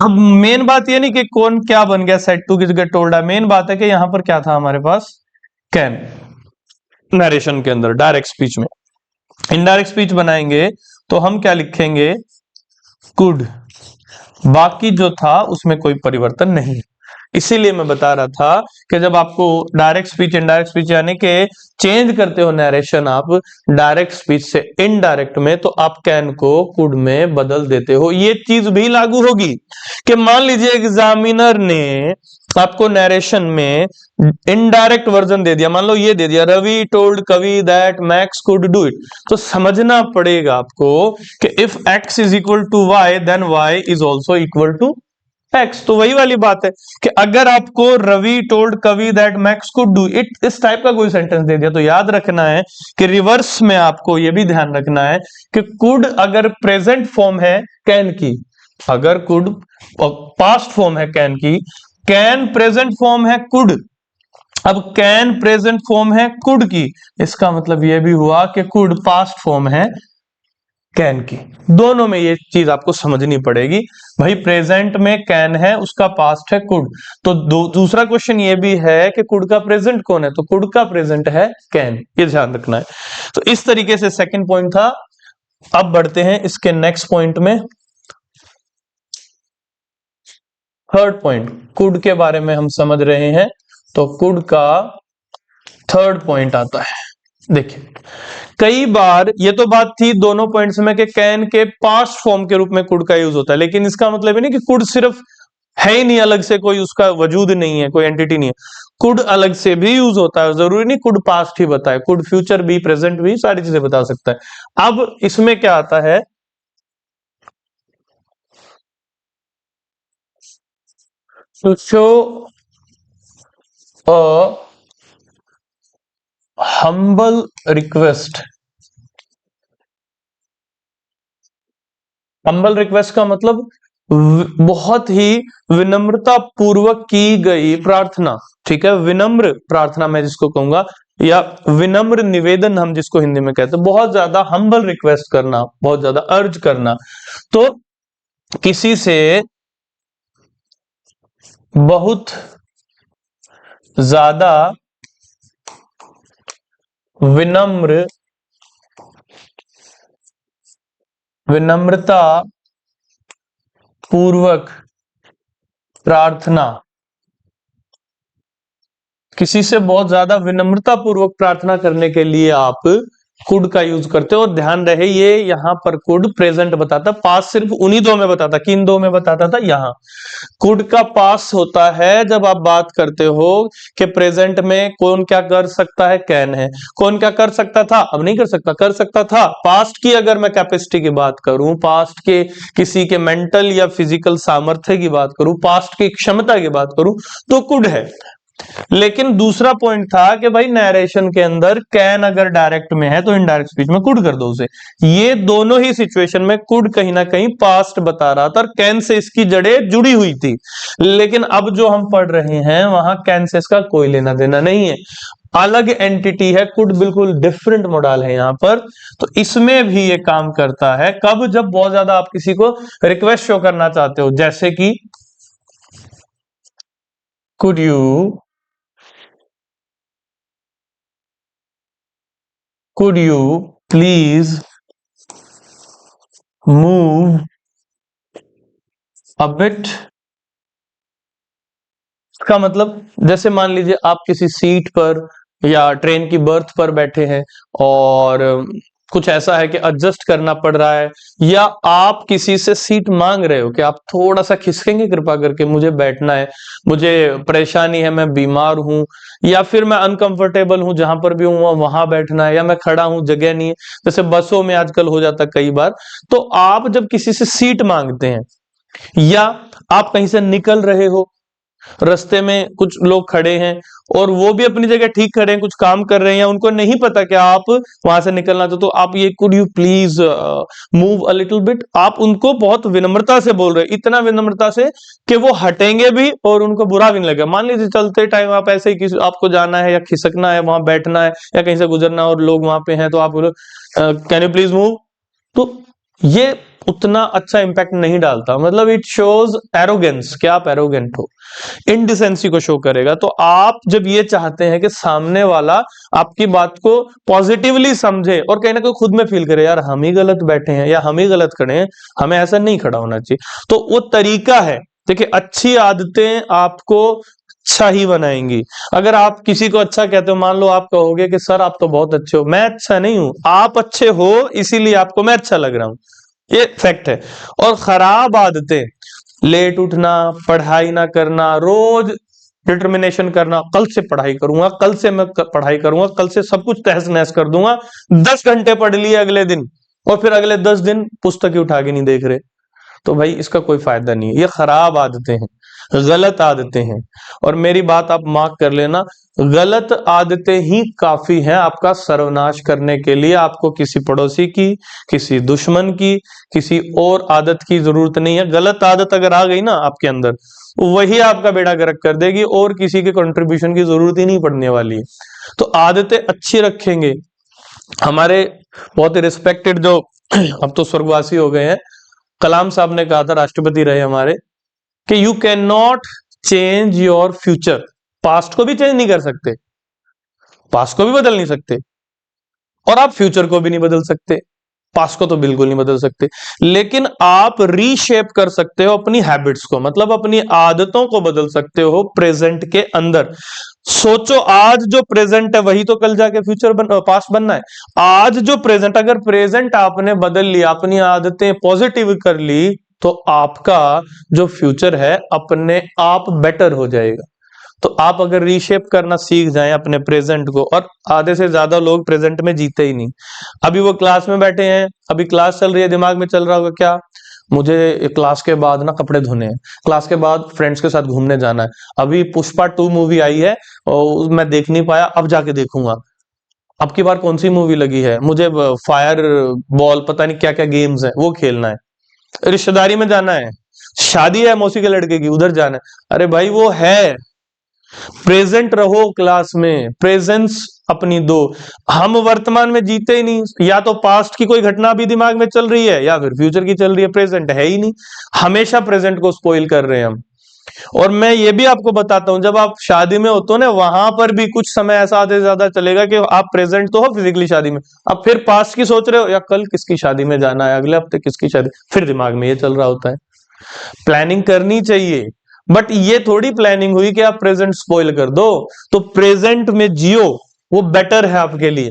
अब मेन बात ये नहीं कि कौन क्या बन गया, सेड टू की जगह टोल्ड है, मेन बात है कि यहां पर क्या था हमारे पास, कैन, नरेशन के अंदर डायरेक्ट स्पीच में। इनडायरेक्ट स्पीच बनाएंगे तो हम क्या लिखेंगे, कुड, बाकी जो था उसमें कोई परिवर्तन नहीं। इसीलिए मैं बता रहा था कि जब आपको डायरेक्ट स्पीच इनडायरेक्ट स्पीच यानी कि चेंज करते हो नरेशन आप डायरेक्ट स्पीच से इनडायरेक्ट में, तो आप कैन को कुड में बदल देते हो। ये चीज भी लागू होगी कि मान लीजिए एग्जामिनर ने आपको नरेशन में इनडायरेक्ट वर्जन दे दिया, मान लो ये दे दिया, Ravi told Kavi that Max could do it, तो समझना पड़ेगा आपको कि if x is equal to Y then y is also equal to x। तो वही वाली बात है कि अगर आपको Ravi told Kavi that Max could do it इस टाइप का कोई सेंटेंस दे दिया, तो याद रखना है कि रिवर्स में आपको यह भी ध्यान रखना है कि कुड अगर प्रेजेंट फॉर्म है कैन की, अगर कुड पास्ट फॉर्म है कैन की, कैन प्रेजेंट फॉर्म है कुड, अब कैन प्रेजेंट फॉर्म है कुड की, इसका मतलब यह भी हुआ कि कुड पास्ट फॉर्म है कैन की। दोनों में ये चीज आपको समझनी पड़ेगी भाई, प्रेजेंट में कैन है उसका पास्ट है कुड, तो दूसरा क्वेश्चन ये भी है कि कुड का प्रेजेंट कौन है, तो कुड का प्रेजेंट है कैन, ये ध्यान रखना है। तो इस तरीके से सेकंड पॉइंट था। अब बढ़ते हैं इसके नेक्स्ट पॉइंट में, थर्ड पॉइंट, कुड के बारे में हम समझ रहे हैं, तो कुड का थर्ड पॉइंट आता है। देखिए कई बार ये तो बात थी दोनों पॉइंट्स में कि कैन के पास्ट फॉर्म के रूप में कुड का यूज होता है, लेकिन इसका मतलब ये नहीं कि कुड सिर्फ है ही नहीं, अलग से कोई उसका वजूद नहीं है, कोई एंटिटी नहीं है, कुड अलग से भी यूज होता है, जरूरी नहीं कुड पास्ट ही बताए, कुड फ्यूचर भी प्रेजेंट भी सारी चीजें बता सकता है। अब इसमें क्या आता है, to show a humble request। Humble request का मतलब बहुत ही विनम्रता पूर्वक की गई प्रार्थना, ठीक है, विनम्र प्रार्थना मैं जिसको कहूंगा, या विनम्र निवेदन हम जिसको हिंदी में कहते हैं, बहुत ज्यादा हम्बल रिक्वेस्ट करना, बहुत ज्यादा अर्ज करना। तो किसी से बहुत ज्यादा विनम्रता पूर्वक प्रार्थना, किसी से बहुत ज्यादा विनम्रता पूर्वक प्रार्थना करने के लिए आप कुड का यूज करते हो। और ध्यान रहे ये यहां पर कुड प्रेजेंट बताता, पास सिर्फ उन्हीं दो में बताता, किन दो में बताता था, यहां कुड का पास होता है जब आप बात करते हो कि प्रेजेंट में कौन क्या कर सकता है, कैन है, कौन क्या कर सकता था, अब नहीं कर सकता, कर सकता था। पास्ट की अगर मैं कैपेसिटी की बात करूं, पास्ट के किसी के मेंटल या फिजिकल सामर्थ्य की बात करूं, पास्ट की क्षमता की बात करूं, तो कुड है। लेकिन दूसरा पॉइंट था कि भाई नरेशन के अंदर कैन अगर डायरेक्ट में है तो इनडायरेक्ट स्पीच में कुड कर दो उसे। ये दोनों ही सिचुएशन में कुड कहीं ना कहीं पास्ट बता रहा था और कैन से इसकी जड़ें जुड़ी हुई थी, लेकिन अब जो हम पढ़ रहे हैं वहां कैन से इसका कोई लेना देना नहीं है, अलग एंटिटी है, कुड बिल्कुल डिफरेंट मॉडल है यहां पर। तो इसमें भी ये काम करता है कब, जब बहुत ज्यादा आप किसी को रिक्वेस्ट शो करना चाहते हो, जैसे कि could you please move a bit. का मतलब जैसे मान लीजिए आप किसी सीट पर या ट्रेन की बर्थ पर बैठे हैं और कुछ ऐसा है कि एडजस्ट करना पड़ रहा है, या आप किसी से सीट मांग रहे हो कि आप थोड़ा सा खिसकेंगे कृपा करके, मुझे बैठना है, मुझे परेशानी है, मैं बीमार हूं, या फिर मैं अनकंफर्टेबल हूं, जहां पर भी हूं वहां बैठना है, या मैं खड़ा हूं जगह नहीं है, जैसे बसों में आजकल हो जाता कई बार। तो आप जब किसी से सीट मांगते हैं या आप कहीं से निकल रहे हो रास्ते में कुछ लोग खड़े हैं और वो भी अपनी जगह ठीक खड़े हैं, कुछ काम कर रहे हैं, या उनको नहीं पता कि आप वहां से निकलना तो आप ये could you please move a little bit, आप उनको बहुत विनम्रता से बोल रहे हैं, इतना विनम्रता से कि वो हटेंगे भी और उनको बुरा भी नहीं लगेगा। मान लीजिए चलते टाइम आप ऐसे ही किसी आपको जाना है या खिसकना है, वहां बैठना है या कहीं से गुजरना और लोग वहां पे हैं, तो आप बोलो कैन यू प्लीज मूव, तो ये उतना अच्छा इंपैक्ट नहीं डालता। मतलब इट शोज एरोगेंस, कि आप एरोगेंट हो, इनडिसेंसी को शो करेगा। तो आप जब ये चाहते हैं कि सामने वाला आपकी बात को पॉजिटिवली समझे और कहीं ना कहीं खुद में फील करे यार हम ही गलत बैठे हैं या हम ही गलत खड़े हैं, हमें ऐसा नहीं खड़ा होना चाहिए, तो वो तरीका है। देखिए अच्छी आदतें आपको अच्छा ही बनाएंगी। अगर आप किसी को अच्छा कहते हो, मान लो आप कहोगे कि सर आप तो बहुत अच्छे हो, मैं अच्छा नहीं हूं, आप अच्छे हो इसीलिए आपको मैं अच्छा लग रहा हूं, ये फैक्ट है। और खराब आदतें, लेट उठना, पढ़ाई ना करना, रोज डिटर्मिनेशन करना, कल से पढ़ाई करूंगा, कल से मैं पढ़ाई करूंगा, कल से सब कुछ तहस नहस कर दूंगा, 10 घंटे पढ़ लिए अगले दिन और फिर अगले 10 दिन पुस्तक ही उठा के नहीं देख रहे, तो भाई इसका कोई फायदा नहीं है। ये खराब आदतें हैं, गलत आदतें हैं। और मेरी बात आप मार्क कर लेना, गलत आदतें ही काफी हैं आपका सर्वनाश करने के लिए। आपको किसी पड़ोसी की, किसी दुश्मन की, किसी और आदत की जरूरत नहीं है। गलत आदत अगर आ गई ना आपके अंदर, वही आपका बेड़ा गर्क कर देगी और किसी के कंट्रीब्यूशन की जरूरत ही नहीं पड़ने वाली है। तो आदतें अच्छी रखेंगे। हमारे बहुत ही रिस्पेक्टेड जो अब तो स्वर्गवासी हो गए हैं, कलाम साहब ने कहा था, राष्ट्रपति रहे हमारे, कि you can not change your future. Past को भी चेंज नहीं कर सकते, पास्ट को भी बदल नहीं सकते, और आप फ्यूचर को भी नहीं बदल सकते, पास्ट को तो बिल्कुल नहीं बदल सकते, लेकिन आप रीशेप कर सकते हो अपनी हैबिट्स को, मतलब अपनी आदतों को बदल सकते हो प्रेजेंट के अंदर। सोचो आज जो प्रेजेंट है वही तो कल जाके पास्ट बनना है। आज जो प्रेजेंट, अगर प्रेजेंट आपने बदल लिया, अपनी आदतें पॉजिटिव कर ली, तो आपका जो फ्यूचर है अपने आप बेटर हो जाएगा। तो आप अगर रीशेप करना सीख जाएं अपने प्रेजेंट को, और आधे से ज्यादा लोग प्रेजेंट में जीते ही नहीं। अभी वो क्लास में बैठे हैं, अभी क्लास चल रही है, दिमाग में चल रहा होगा क्या, मुझे क्लास के बाद ना कपड़े धोने हैं, क्लास के बाद फ्रेंड्स के साथ घूमने जाना है, अभी पुष्पा 2 मूवी आई है और मैं देख नहीं पाया, अब जाके देखूंगा, अब की बार कौन सी मूवी लगी है, मुझे फायर बॉल पता नहीं क्या क्या गेम्स है वो खेलना है, रिश्तेदारी में जाना है, शादी है मौसी के लड़के की उधर जाना है। अरे भाई वो है, प्रेजेंट रहो, क्लास में प्रेजेंस अपनी दो। हम वर्तमान में जीते ही नहीं, या तो पास्ट की कोई घटना भी दिमाग में चल रही है या फिर फ्यूचर की चल रही है, प्रेजेंट है ही नहीं, हमेशा प्रेजेंट को स्पॉइल कर रहे हैं हम। और मैं ये भी आपको बताता हूं, जब आप शादी में होते हो ना, वहां पर भी कुछ समय ऐसा आधे ज्यादा चलेगा कि आप प्रेजेंट तो हो फिजिकली शादी में, अब फिर पास्ट की सोच रहे हो, या कल किसकी शादी में जाना है, अगले हफ्ते किसकी शादी, फिर दिमाग में ये चल रहा होता है। प्लानिंग करनी चाहिए, बट ये थोड़ी प्लानिंग हुई कि आप प्रेजेंट स्पॉइल कर दो। तो प्रेजेंट में जियो, वो बेटर है आपके लिए।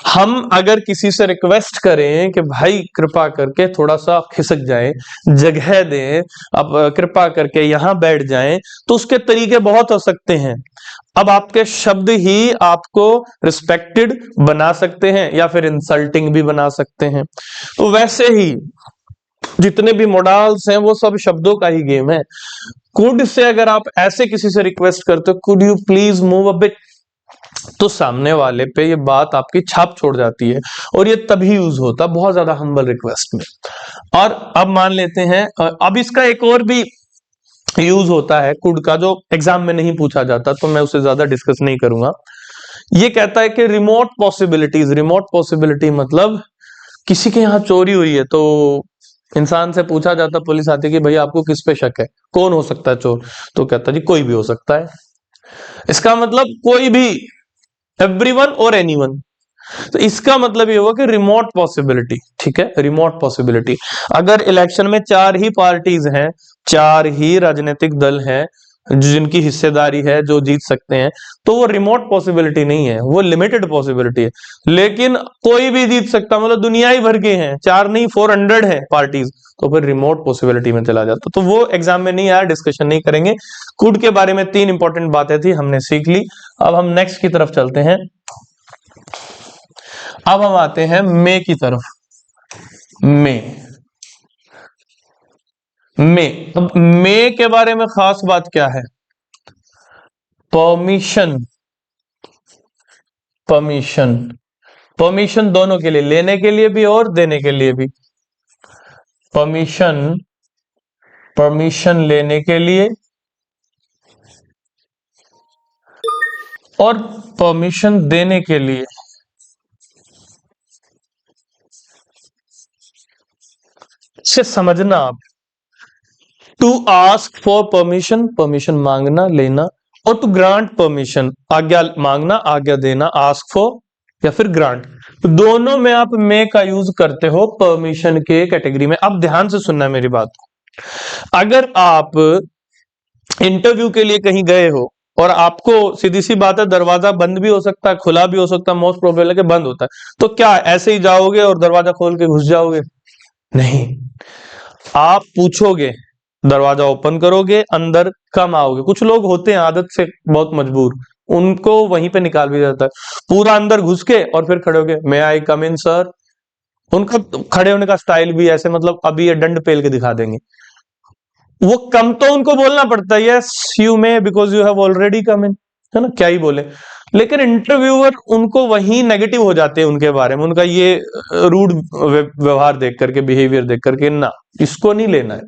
हम अगर किसी से रिक्वेस्ट करें कि भाई कृपा करके थोड़ा सा खिसक जाएं, जगह दें, अब कृपा करके यहां बैठ जाएं, तो उसके तरीके बहुत हो सकते हैं। अब आपके शब्द ही आपको रिस्पेक्टेड बना सकते हैं या फिर इंसल्टिंग भी बना सकते हैं। तो वैसे ही जितने भी मॉडल्स हैं वो सब शब्दों का ही गेम है। कुड से अगर आप ऐसे किसी से रिक्वेस्ट करते हो, could you please move a bit, तो सामने वाले पे ये बात आपकी छाप छोड़ जाती है, और ये तभी यूज होता बहुत ज्यादा हम्बल रिक्वेस्ट में। और अब मान लेते हैं, अब इसका एक और भी यूज होता है कुड का, जो एग्जाम में नहीं पूछा जाता, तो मैं उसे ज्यादा डिस्कस नहीं करूंगा। ये कहता है कि रिमोट पॉसिबिलिटीज। रिमोट पॉसिबिलिटी मतलब किसी के यहाँ चोरी हुई है, तो इंसान से पूछा जाता, पुलिस आती कि भैया आपको किस पे शक है, कौन हो सकता है चोर, तो कहता जी कोई भी हो सकता है। इसका मतलब कोई भी, एवरीवन और एनीवन। तो इसका मतलब ये हुआ कि रिमोट पॉसिबिलिटी, ठीक है, रिमोट पॉसिबिलिटी। अगर इलेक्शन में 4 ही पार्टीज हैं, 4 ही राजनीतिक दल हैं जिनकी हिस्सेदारी है, जो जीत सकते हैं, तो वो रिमोट पॉसिबिलिटी नहीं है, वो लिमिटेड पॉसिबिलिटी है। लेकिन कोई भी जीत सकता, मतलब दुनिया ही भर के हैं, 4 नहीं 400 है पार्टीज, तो फिर रिमोट पॉसिबिलिटी में चला जाता। तो वो एग्जाम में नहीं आया, डिस्कशन नहीं करेंगे। कुड के बारे में 3 इंपॉर्टेंट बातें थी, हमने सीख ली। अब हम नेक्स्ट की तरफ चलते हैं। अब हम आते हैं मे की तरफ। मे मे। अब मे के बारे में खास बात क्या है? परमिशन, परमिशन, परमिशन दोनों के लिए, लेने के लिए भी और देने के लिए भी। परमिशन, परमिशन लेने के लिए और परमिशन देने के लिए। इसे समझना आप, to ask for permission, permission मांगना लेना, और टू ग्रांट परमिशन, आज्ञा मांगना आज्ञा देना, आस्क फॉर या फिर ग्रांट, तो दोनों में आप मे का यूज करते हो परमिशन के कैटेगरी में। अब ध्यान से सुनना मेरी बात। अगर आप इंटरव्यू के लिए कहीं गए हो और आपको, सीधी सी बात है, दरवाजा बंद भी हो सकता है, खुला भी हो सकता है, मोस्ट प्रोबेबल है कि बंद होता है, तो क्या ऐसे ही जाओगे और दरवाजा खोल के घुस जाओगे? नहीं, आप पूछोगे, दरवाजा ओपन करोगे, अंदर कम आओगे। कुछ लोग होते हैं आदत से बहुत मजबूर, उनको वहीं पे निकाल भी जाता है, पूरा अंदर घुस के और फिर खड़े होगे, मे आई कम इन सर। उनका खड़े होने का स्टाइल भी ऐसे, मतलब अभी ये दंड पेल के दिखा देंगे। वो कम तो उनको बोलना पड़ता है, yes you may because you have already come in, है ना, क्या ही बोले। लेकिन इंटरव्यूअर उनको वहीं नेगेटिव हो जाते हैं उनके बारे में, उनका ये रूड व्यवहार देख करके, बिहेवियर देख करके, ना, इसको नहीं लेना है।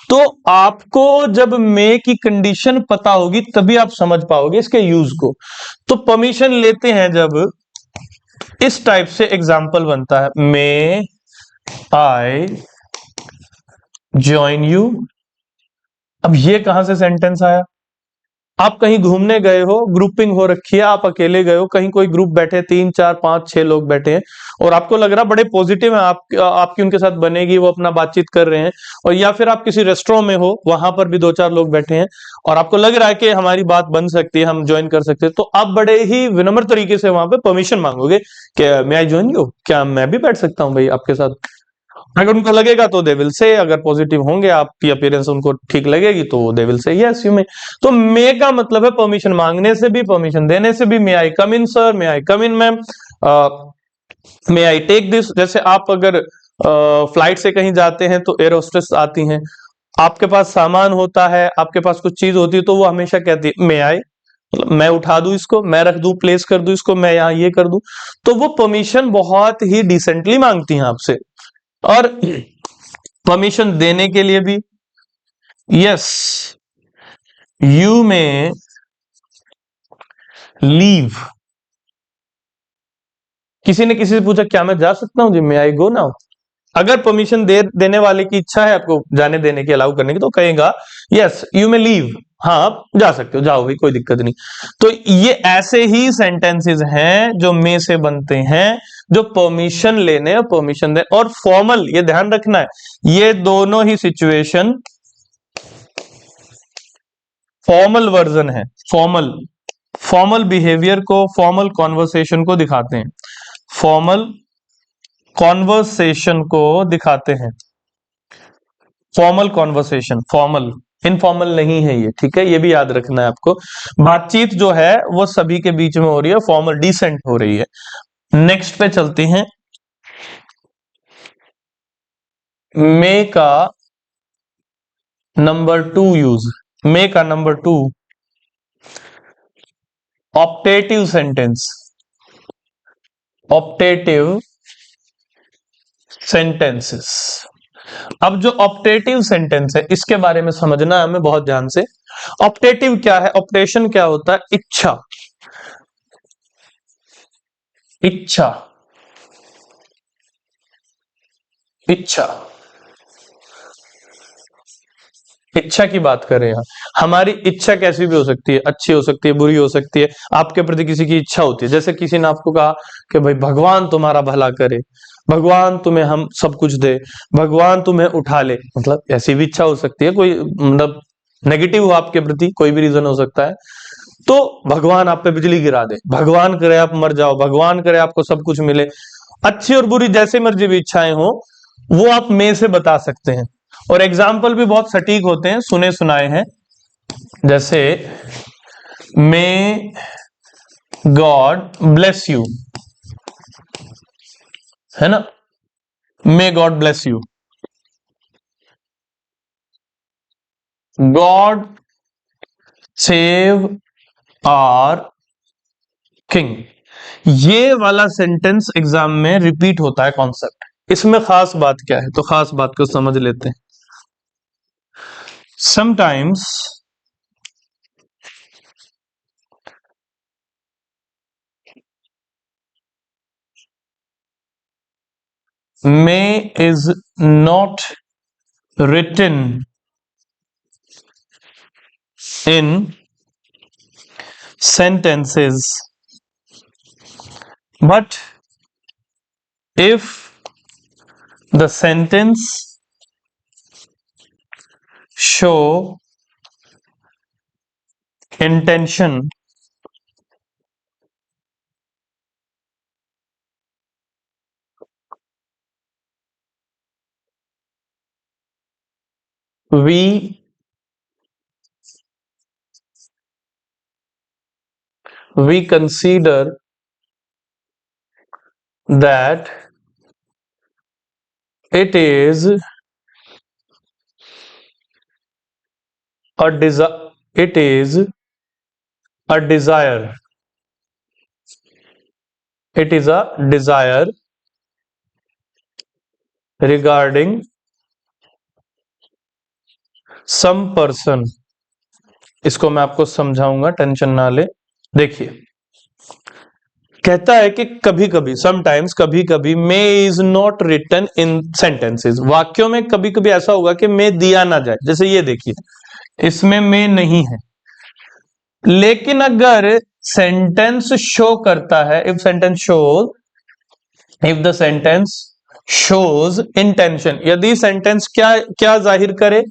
तो आपको जब मे की कंडीशन पता होगी तभी आप समझ पाओगे इसके यूज को। तो परमिशन लेते हैं जब, इस टाइप से एग्जाम्पल बनता है, मे आई ज्वाइन यू। अब ये कहां से सेंटेंस आया? आप कहीं घूमने गए हो, ग्रुपिंग हो रखी है, आप अकेले गए हो, कहीं कोई ग्रुप बैठे, 3 4 5 6 लोग बैठे हैं, और आपको लग रहा बड़े पॉजिटिव है, आपकी उनके साथ बनेगी, वो अपना बातचीत कर रहे हैं, और या फिर आप किसी रेस्टोरेंट में हो, वहां पर भी 2 4 लोग बैठे हैं, और आपको लग रहा है कि हमारी बात बन सकती है, हम ज्वाइन कर सकते हैं, तो आप बड़े ही विनम्र तरीके से वहां पे परमिशन मांगोगे कि मैं आई ज्वाइन यू, क्या मैं भी बैठ सकता हूँ भाई आपके साथ? अगर उनको लगेगा तो दे विल से, अगर पॉजिटिव होंगे, आपकी अपीयरेंस उनको ठीक लगेगी तो they will say yes you मे। तो मे का मतलब है परमिशन मांगने से भी, परमिशन देने से भी। May I come in sir, may I come in ma'am, may I take this. जैसे आप अगर फ्लाइट से कहीं जाते हैं तो एयर होस्टेस आती हैं, आपके पास सामान होता है, आपके पास कुछ चीज होती है, तो वो हमेशा कहती है मे आई, मतलब मैं उठा दूं इसको, मैं रख दूं, प्लेस कर दूं इसको, मैं यहाँ ये कर दूं। तो वो परमिशन बहुत ही डिसेंटली मांगती हैं आपसे। और परमिशन देने के लिए भी, यस यू में लीव। किसी ने किसी से पूछा क्या मैं जा सकता हूं जिम में, आई गो नाउ? अगर परमिशन देने वाले की इच्छा है आपको जाने देने की, अलाउ करने की, तो कहेगा यस यू में लीव, हाँ आप जा सकते हो, जाओ भाई, कोई दिक्कत नहीं। तो ये ऐसे ही सेंटेंसेस हैं जो में से बनते हैं, जो परमिशन लेने और परमिशन दे। और फॉर्मल, ये ध्यान रखना है, ये दोनों ही सिचुएशन फॉर्मल वर्जन है। फॉर्मल, फॉर्मल बिहेवियर को, फॉर्मल कॉन्वर्सेशन को दिखाते हैं, फॉर्मल कॉन्वर्सेशन को दिखाते हैं, फॉर्मल कॉन्वर्सेशन, फॉर्मल, इनफॉर्मल नहीं है ये, ठीक है, ये भी याद रखना है आपको। बातचीत जो है वो सभी के बीच में हो रही है, फॉर्मल डिसेंट हो रही है। नेक्स्ट पे चलते हैं, मे का नंबर 2 यूज, मे का number 2 optative sentence, optative sentences. अब जो ऑप्टेटिव सेंटेंस है इसके बारे में समझना है हमें बहुत ध्यान से। ऑप्टेटिव क्या है? ऑप्टेशन क्या होता है? इच्छा, इच्छा, इच्छा, इच्छा की बात करें यहाँ। हमारी इच्छा कैसी भी हो सकती है, अच्छी हो सकती है, बुरी हो सकती है। आपके प्रति किसी की इच्छा होती है, जैसे किसी ने आपको कहा कि भाई भगवान तुम्हारा भला करे, भगवान तुम्हें हम सब कुछ दे, भगवान तुम्हें उठा ले, मतलब ऐसी भी इच्छा हो सकती है। कोई मतलब नेगेटिव हो आपके प्रति, कोई भी रीजन हो सकता है, तो भगवान आप पे बिजली गिरा दे, भगवान करे आप मर जाओ, भगवान करे आपको सब कुछ मिले। अच्छी और बुरी जैसे मर्जी भी इच्छाएं हो, वो आप में से बता सकते हैं। और एग्जाम्पल भी बहुत सटीक होते हैं, सुने सुनाए हैं, जैसे मे गॉड ब्लेस यू, है ना, may God bless you. God save are king. ये वाला सेंटेंस एग्जाम में रिपीट होता है कॉन्सेप्ट। इसमें खास बात क्या है, तो खास बात को समझ लेते हैं। Sometimes may is not written in sentences, but if the sentence show intention, we consider that it is a desire. It is a desire. It is a desire regarding some person. इसको मैं आपको समझाऊंगा, tension ना ले। देखिए, कहता है कि कभी कभी, समटाइम्स, कभी कभी, may is not written in sentences. वाक्यों में कभी कभी ऐसा होगा कि मे दिया ना जाए। जैसे ये देखिए, इसमें मे नहीं है, लेकिन अगर सेंटेंस शो करता है, if sentence shows, if the sentence shows intention, यदि सेंटेंस क्या क्या जाहिर करे,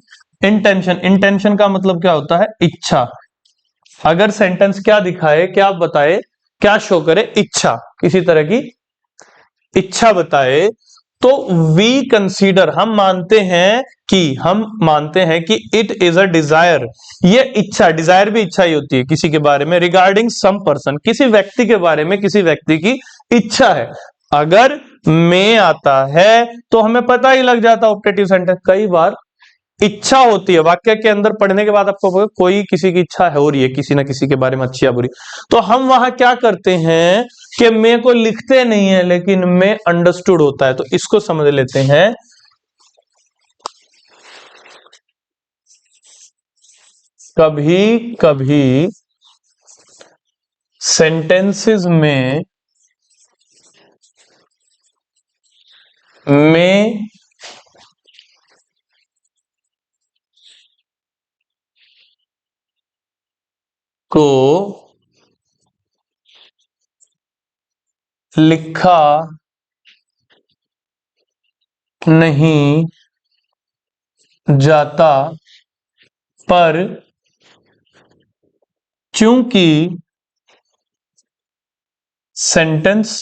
इंटेंशन। इंटेंशन का मतलब क्या होता है, इच्छा। अगर सेंटेंस क्या दिखाए, क्या बताए, क्या शो करे, इच्छा, किसी तरह की इच्छा बताए, तो वी कंसीडर, हम मानते हैं कि इट इज अ डिजायर, ये इच्छा, डिजायर भी इच्छा ही होती है किसी के बारे में, रिगार्डिंग सम पर्सन, किसी व्यक्ति के बारे में, किसी व्यक्ति की इच्छा है। अगर में आता है तो हमें पता ही लग जाता ऑप्टेटिव सेंटेंस। कई बार इच्छा होती है वाक्य के अंदर, पढ़ने के बाद आपको पता, कोई किसी की इच्छा हो रही है किसी ना किसी के बारे में, अच्छी या बुरी, तो हम वहां क्या करते हैं कि मैं को लिखते नहीं है, लेकिन मैं अंडरस्टूड होता है। तो इसको समझ लेते हैं। कभी कभी सेंटेंसेस में मैं को लिखा नहीं जाता, पर चूंकि सेंटेंस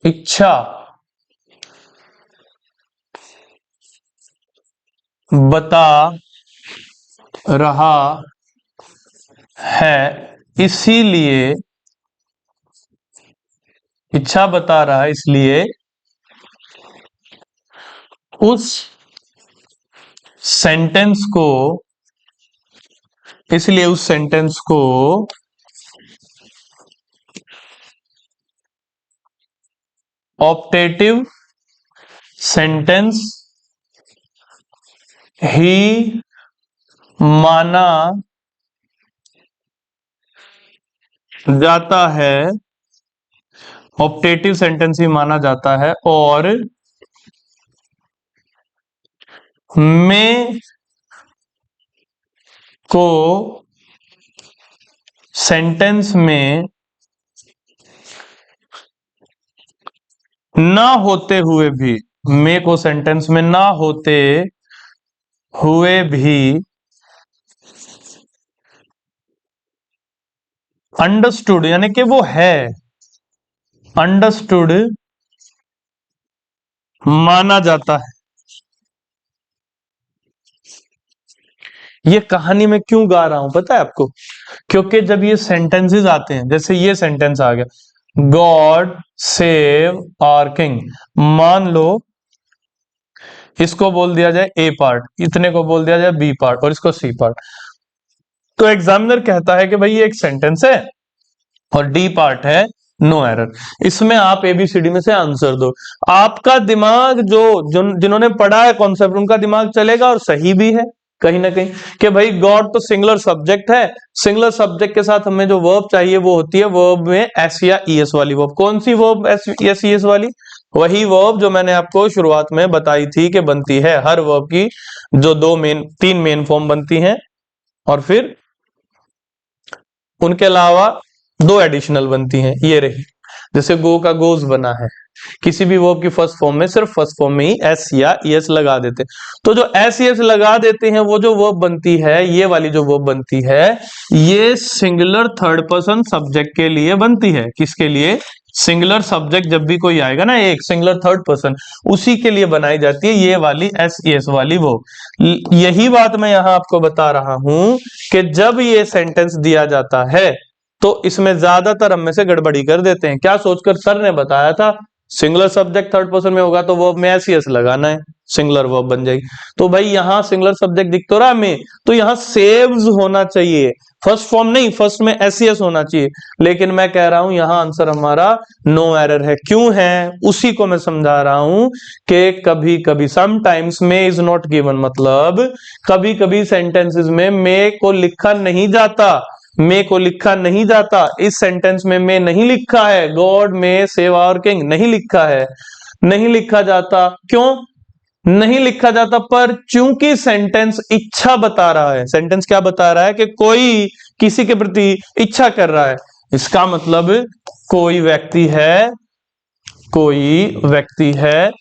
इच्छा बता रहा है, इसीलिए, इच्छा बता रहा है इसलिए उस सेंटेंस को, ऑप्टेटिव सेंटेंस ही माना जाता है, ऑप्टेटिव सेंटेंस ही माना जाता है, और मैं को सेंटेंस में ना होते हुए भी, मैं को सेंटेंस में ना होते हुए भी अंडरस्टूड, यानी कि वो है, अंडरस्टूड माना जाता है। ये कहानी मैं क्यों गा रहा हूं पता है आपको? क्योंकि जब ये सेंटेंसेस आते हैं, जैसे ये सेंटेंस आ गया, गॉड सेव आवर किंग। मान लो इसको बोल दिया जाए ए पार्ट, इतने को बोल दिया जाए बी पार्ट और इसको सी पार्ट। तो एग्जामिनर कहता है कि भाई ये एक सेंटेंस है और डी पार्ट है नो एरर। इसमें आप एबीसीडी में से आंसर दो। आपका दिमाग जिन्होंने पढ़ा है कॉन्सेप्ट उनका दिमाग चलेगा और सही भी है कहीं ना कहीं कि भाई गॉड तो सिंगुलर सब्जेक्ट है, सिंगुलर सब्जेक्ट के साथ हमें जो वर्ब चाहिए वो होती है वर्ब में एस या ईएस वाली वर्ब। कौन सी वर्ब एस ईएस वाली? वही वर्ब जो मैंने आपको शुरुआत में बताई थी कि बनती है हर वर्ब की जो तीन मेन फॉर्म बनती हैं और फिर उनके अलावा दो एडिशनल बनती हैं। ये रही, जैसे गो का गोज बना है, किसी भी वर्ब की फर्स्ट फॉर्म में सिर्फ फर्स्ट फॉर्म में ही एस या ईएस लगा देते। तो जो एस ईएस लगा देते हैं वो जो वर्ब बनती है, ये वाली जो वर्ब बनती है, ये सिंगुलर थर्ड पर्सन सब्जेक्ट के लिए बनती है। किसके लिए? सिंगुलर सब्जेक्ट जब भी कोई आएगा ना एक सिंगुलर थर्ड पर्सन, उसी के लिए बनाई जाती है ये वाली एस ईएस वाली वर्ब। यही बात मैं यहां आपको बता रहा हूं कि जब ये सेंटेंस दिया जाता है तो इसमें ज्यादातर हम में से गड़बड़ी कर देते हैं। क्या सोचकर? सर ने बताया था सिंगुलर सब्जेक्ट थर्ड पर्सन में होगा तो वर्ब में एस ईएस लगाना है, सिंगुलर वर्ब बन जाएगी। तो भाई यहां सिंगुलर सब्जेक्ट दिख तो रहा में, तो यहां सेव्स होना चाहिए, फर्स्ट फॉर्म नहीं, फर्स्ट में एस ईएस होना चाहिए। लेकिन मैं कह रहा हूं यहां आंसर हमारा नो एरर है। क्यों है उसी को मैं समझा रहा हूं कि कभी कभी समटाइम्स में इज नॉट गिवन, मतलब कभी कभी सेंटेंसेस में मे को लिखा नहीं जाता, मे को लिखा नहीं जाता। इस सेंटेंस में मे नहीं लिखा है, God may save our king नहीं लिखा है, नहीं लिखा जाता। क्यों नहीं लिखा जाता? पर चूंकि सेंटेंस इच्छा बता रहा है, सेंटेंस क्या बता रहा है कि कोई किसी के प्रति इच्छा कर रहा है। इसका मतलब कोई व्यक्ति है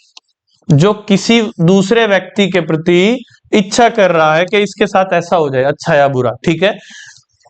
जो किसी दूसरे व्यक्ति के प्रति इच्छा कर रहा है कि इसके साथ ऐसा हो जाए, अच्छा या बुरा, ठीक है।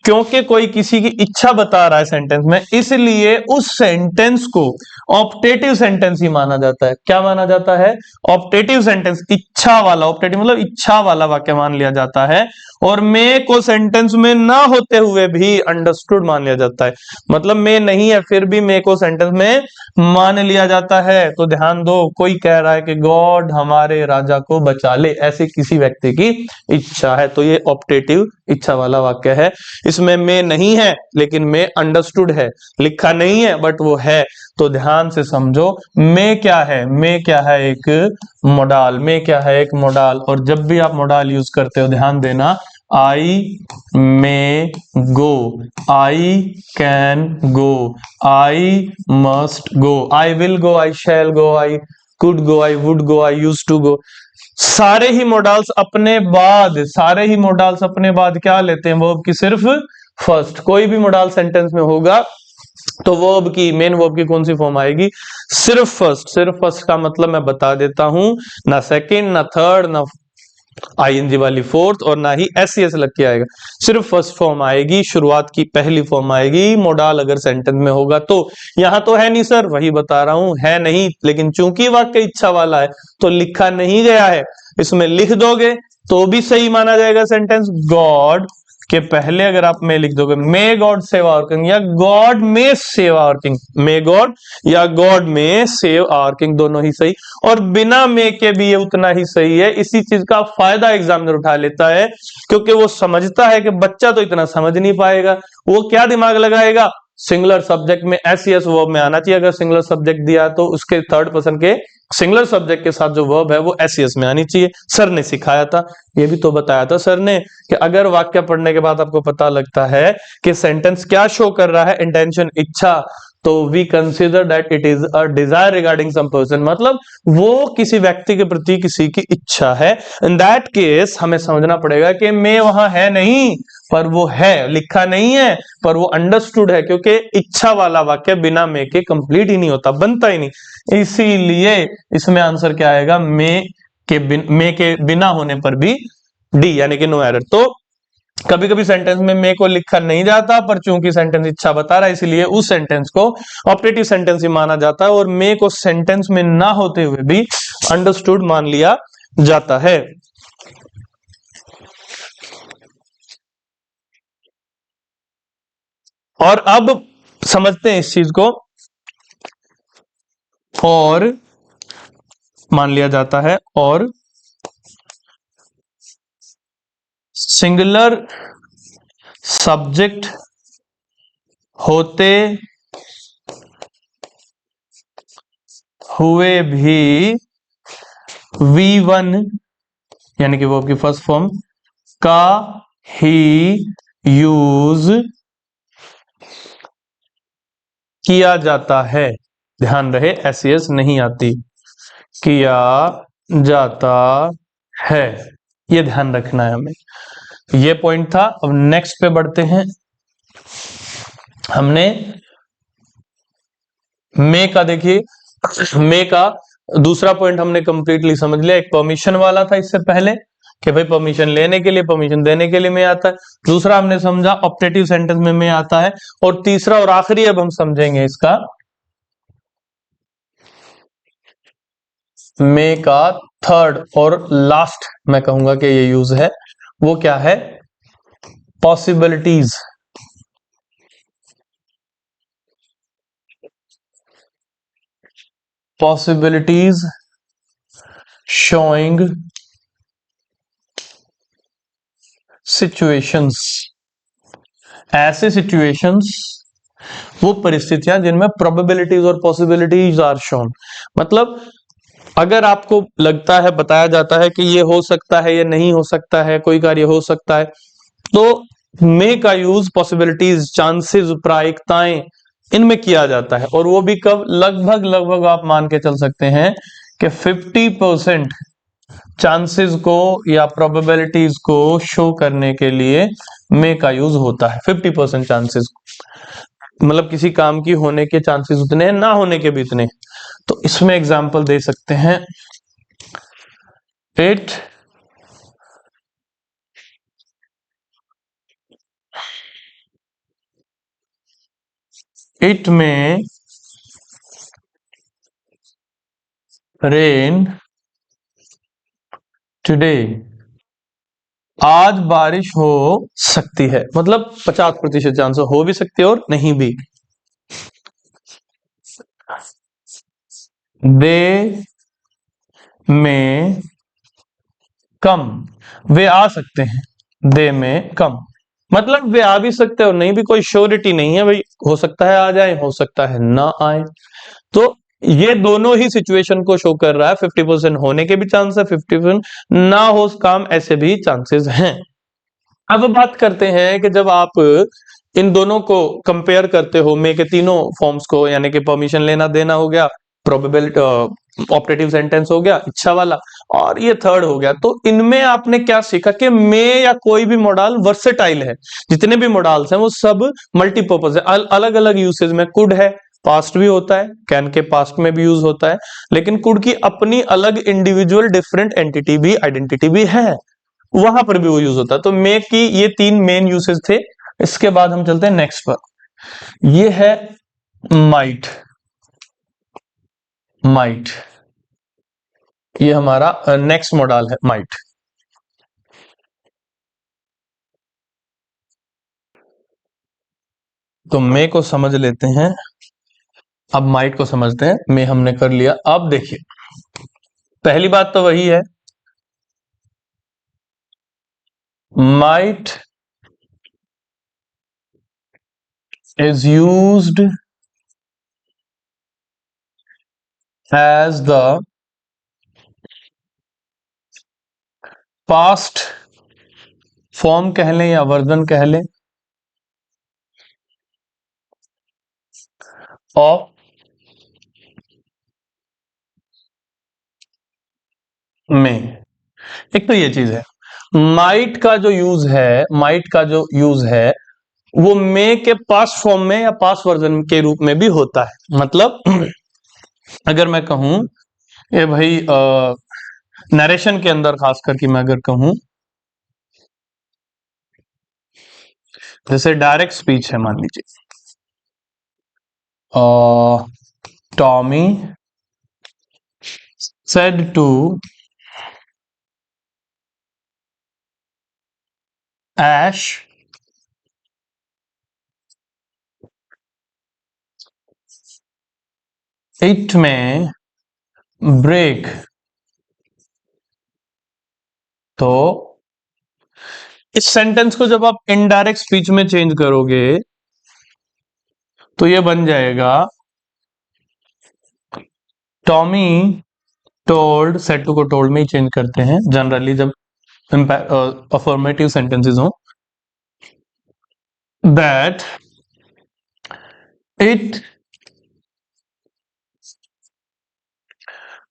क्योंकि कोई किसी की इच्छा बता रहा है सेंटेंस में, इसलिए उस सेंटेंस को ऑप्टेटिव सेंटेंस ही माना जाता है। क्या माना जाता है? ऑप्टेटिव सेंटेंस, इच्छा वाला। ऑप्टेटिव मतलब इच्छा वाला वाक्य मान लिया जाता है। और मे को सेंटेंस में ना होते हुए भी अंडरस्टूड मान लिया जाता है। मतलब मे नहीं है फिर भी मे को सेंटेंस में मान लिया जाता है। तो ध्यान दो, कोई कह रहा है कि गॉड हमारे राजा को बचा ले, ऐसे किसी व्यक्ति की इच्छा है, तो ये ऑप्टेटिव इच्छा वाला वाक्य है। इसमें मे नहीं है लेकिन मे अंडरस्टूड है, लिखा नहीं है बट वो है। तो ध्यान से समझो, मे क्या है? मे क्या है? एक मोडाल। मे क्या है? एक मोडाल। और जब भी आप मोडाल यूज करते हो ध्यान देना, I may go, I can go, I must go, I will go, I shall go, I could go, I would go, I use to go. सारे ही मोडाल्स अपने बाद क्या लेते हैं? वर्ब की सिर्फ फर्स्ट। कोई भी मोडाल सेंटेंस में होगा तो वर्ब की, मेन वर्ब की कौन सी फॉर्म आएगी? सिर्फ फर्स्ट। सिर्फ फर्स्ट का मतलब मैं बता देता हूं, ना सेकंड, ना थर्ड, ना आईएनजी वाली फोर्थ, और ना ही एससीएस लग के आएगा। सिर्फ फर्स्ट फॉर्म आएगी, शुरुआत की पहली फॉर्म आएगी मोडाल अगर सेंटेंस में होगा तो। यहां तो है नहीं सर, वही बता रहा हूं, है नहीं, लेकिन चूंकि वाक्य इच्छा वाला है तो लिखा नहीं गया है। इसमें लिख दोगे तो भी सही माना जाएगा सेंटेंस। गॉड के पहले अगर आप मे लिख दोगे, may God save our king या God may save our king, may God या God may save our king, दोनों ही सही। और बिना मे के भी ये उतना ही सही है। इसी चीज का फायदा एग्जामिनर उठा लेता है क्योंकि वो समझता है कि बच्चा तो इतना समझ नहीं पाएगा। वो क्या दिमाग लगाएगा? सिंगुलर सब्जेक्ट में एससीएस वर्ब में आना चाहिए। अगर सिंगुलर सब्जेक्ट दिया तो उसके थर्ड पर्सन के सिंगुलर सब्जेक्ट के साथ जो वर्ब है वो एससीएस में आनी चाहिए। सर ने सिखाया था, ये भी तो बताया था सर ने कि अगर वाक्य पढ़ने के बाद आपको पता लगता है कि सेंटेंस क्या शो कर रहा है, इंटेंशन, इच्छा, तो we consider that it is a desire regarding some person, मतलब वो किसी व्यक्ति के प्रति किसी की इच्छा है। इन दैट केस हमें समझना पड़ेगा कि मे वहां है नहीं पर वो है, लिखा नहीं है पर वो अंडरस्टूड है, क्योंकि इच्छा वाला वाक्य बिना मे के कंप्लीट ही नहीं होता, बनता ही नहीं। इसीलिए इसमें आंसर क्या आएगा? मे के बिना होने पर भी डी, यानी कि नो एरर। तो कभी कभी सेंटेंस में मे को लिखा नहीं जाता, पर चूंकि सेंटेंस इच्छा बता रहा है इसलिए उस सेंटेंस को ऑपरेटिव सेंटेंस ही माना जाता है और मे को सेंटेंस में ना होते हुए भी अंडरस्टूड मान लिया जाता है। और अब समझते हैं इस चीज को और मान लिया जाता है, और सिंगुलर सब्जेक्ट होते हुए भी V1 यानी कि वर्ब की फर्स्ट फॉर्म का ही यूज किया जाता है। ध्यान रहे एस नहीं आती, किया जाता है, ये ध्यान रखना है हमें। ये पॉइंट था। अब नेक्स्ट पे बढ़ते हैं। हमने मे का, देखिए मे का दूसरा पॉइंट हमने कंप्लीटली समझ लिया। एक परमिशन वाला था इससे पहले कि भाई परमिशन लेने के लिए, परमिशन देने के लिए मे आता है। दूसरा हमने समझा ऑप्टेटिव सेंटेंस में मे आता है। और तीसरा और आखिरी अब हम समझेंगे इसका मे का थर्ड और लास्ट मैं कहूंगा कि ये यूज है, वो क्या है? पॉसिबिलिटीज। Possibilities showing situations. ऐसे सिचुएशंस, वो परिस्थितियां जिनमें प्रोबेबिलिटीज और पॉसिबिलिटीज आर शोन। मतलब अगर आपको लगता है, बताया जाता है कि ये हो सकता है, ये नहीं हो सकता है, कोई कार्य हो सकता है, तो मे का यूज पॉसिबिलिटीज, चांसेस, प्रायिकताएं, इनमें किया जाता है। और वो भी कब? लगभग लगभग आप मान के चल सकते हैं कि 50% चांसेस को या प्रोबेबिलिटीज को शो करने के लिए मे का यूज होता है। 50% चांसेस, मतलब किसी काम की होने के चांसेस उतने हैं, ना होने के भी इतने। तो इसमें एग्जांपल दे सकते हैं, इट इट में रेन टुडे। आज बारिश हो सकती है, मतलब 50% चांस हो भी सकती है और नहीं भी। दे में कम, वे आ सकते हैं। दे में कम, मतलब वे आ भी सकते हैं और नहीं भी, कोई श्योरिटी नहीं है भाई, हो सकता है आ जाए, हो सकता है ना आए। तो ये दोनों ही सिचुएशन को शो कर रहा है। 50% होने के भी चांस है, 50% ना हो काम, ऐसे भी चांसेस हैं। अब बात करते हैं कि जब आप इन दोनों को कंपेयर करते हो, मे के तीनों फॉर्म्स को, यानी कि परमिशन लेना देना हो गया, प्रोबेबिलिटी ऑप्टेटिव सेंटेंस हो गया इच्छा वाला, और ये थर्ड हो गया, तो इनमें आपने क्या सीखा कि मे या कोई भी मॉडल वर्सेटाइल है। जितने भी मॉडल्स हैं वो सब मल्टीपर्पज है, अलग अलग यूसेज में। कुड है, पास्ट भी होता है, कैन के पास्ट में भी यूज होता है, लेकिन कुड की अपनी अलग इंडिविजुअल डिफरेंट एंटिटी भी, आइडेंटिटी भी है, वहां पर भी वो यूज होता है। तो मे की ये तीन मेन यूसेज थे। इसके बाद हम चलते हैं नेक्स्ट पर। ये है माइट। माइट, ये हमारा नेक्स्ट मॉडल है, माइट। तो मे को समझ लेते हैं, अब माइट को समझते हैं। मे हमने कर लिया। अब देखिए, पहली बात तो वही है, might is used as the past form कह लें या वर्जन कह लें ऑफ मे। एक तो ये चीज है, माइट का जो यूज है, माइट का जो यूज है वो मे के पास्ट फॉर्म में या पास्ट वर्जन के रूप में भी होता है। मतलब अगर मैं कहूं ये भाई नरेशन के अंदर खास करके मैं अगर कहूं, जैसे डायरेक्ट स्पीच है, मान लीजिए Tommy said to Ash it may break, तो इस सेंटेंस को जब आप इनडायरेक्ट स्पीच में चेंज करोगे तो ये बन जाएगा टॉमी टोल्ड, सेड टू को टोल्ड में ही चेंज करते हैं जनरली जब अफर्मेटिव सेंटेंसेस हो, दैट इट,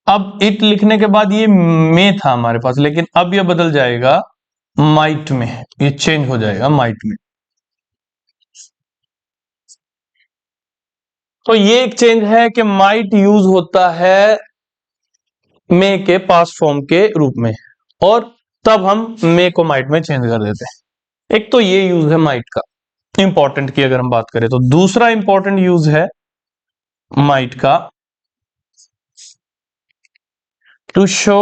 अब इट लिखने के बाद ये में था हमारे पास, लेकिन अब ये बदल जाएगा माइट में, ये चेंज हो जाएगा माइट में। तो ये एक चेंज है कि माइट यूज होता है मे के पास्ट फॉर्म के रूप में, और तब हम मे को माइट में चेंज कर देते हैं। एक तो ये यूज है माइट का इंपॉर्टेंट की अगर हम बात करें, तो दूसरा इंपॉर्टेंट यूज है माइट का to show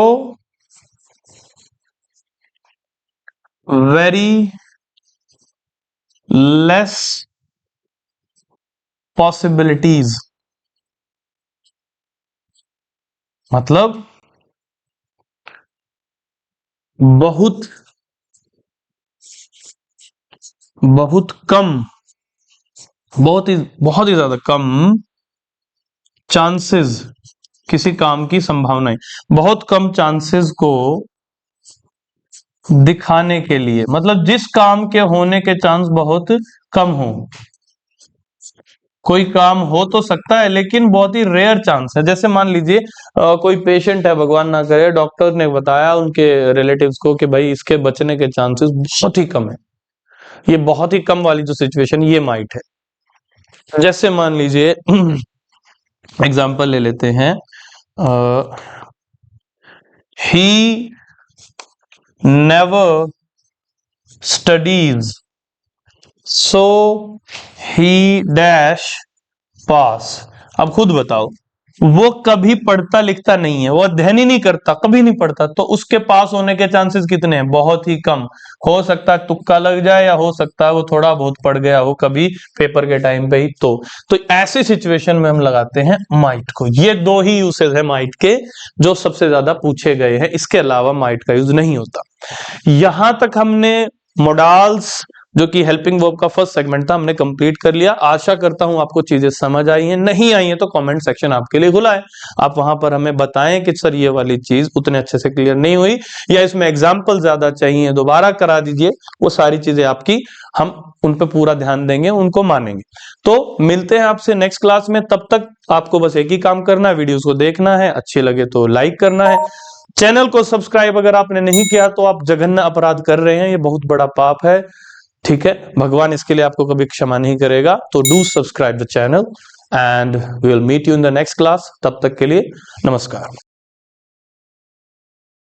very less possibilities, मतलब बहुत बहुत कम, बहुत ही ज्यादा कम चांसेस, किसी काम की संभावनाएं, बहुत कम चांसेस को दिखाने के लिए, मतलब जिस काम के होने के चांस बहुत कम हो, कोई काम हो तो सकता है लेकिन बहुत ही रेयर चांस है। जैसे मान लीजिए कोई पेशेंट है, भगवान ना करे, डॉक्टर ने बताया उनके रिलेटिव्स को कि भाई इसके बचने के चांसेस बहुत ही कम है, ये बहुत ही कम वाली जो सिचुएशन ये माइट है। जैसे मान लीजिए एग्जांपल ले लेते हैं, he never studies so he dash pass. अब खुद बताओ, वो कभी पढ़ता लिखता नहीं है, वो अध्ययन ही नहीं करता, कभी नहीं पढ़ता, तो उसके पास होने के चांसेस कितने हैं? बहुत ही कम। हो सकता है तुक्का लग जाए, या हो सकता है वो थोड़ा बहुत पढ़ गया हो कभी पेपर के टाइम पे ही। तो ऐसी सिचुएशन में हम लगाते हैं माइट को। ये दो ही यूसेज है माइट के जो सबसे ज्यादा पूछे गए हैं, इसके अलावा माइट का यूज नहीं होता। यहां तक हमने मोडाल्स जो कि हेल्पिंग वर्ब का फर्स्ट सेगमेंट था हमने कंप्लीट कर लिया। आशा करता हूं आपको चीजें समझ आई हैं, नहीं आई हैं तो कमेंट सेक्शन आपके लिए खुला है, आप वहां पर हमें बताएं कि सर ये वाली चीज उतने अच्छे से क्लियर नहीं हुई, या इसमें एग्जाम्पल ज्यादा चाहिए दोबारा करा दीजिए। वो सारी चीजें आपकी हम उन पे पूरा ध्यान देंगे, उनको मानेंगे। तो मिलते हैं आपसे नेक्स्ट क्लास में, तब तक आपको बस एक ही काम करना है, वीडियोस को देखना है, अच्छी लगे तो लाइक करना है, चैनल को सब्सक्राइब अगर आपने नहीं किया तो आप जघन्य अपराध कर रहे हैं, ये बहुत बड़ा पाप है, ठीक है, भगवान इसके लिए आपको कभी क्षमा नहीं करेगा। तो do subscribe the channel and we will meet you in the next class. तब तक के लिए नमस्कार।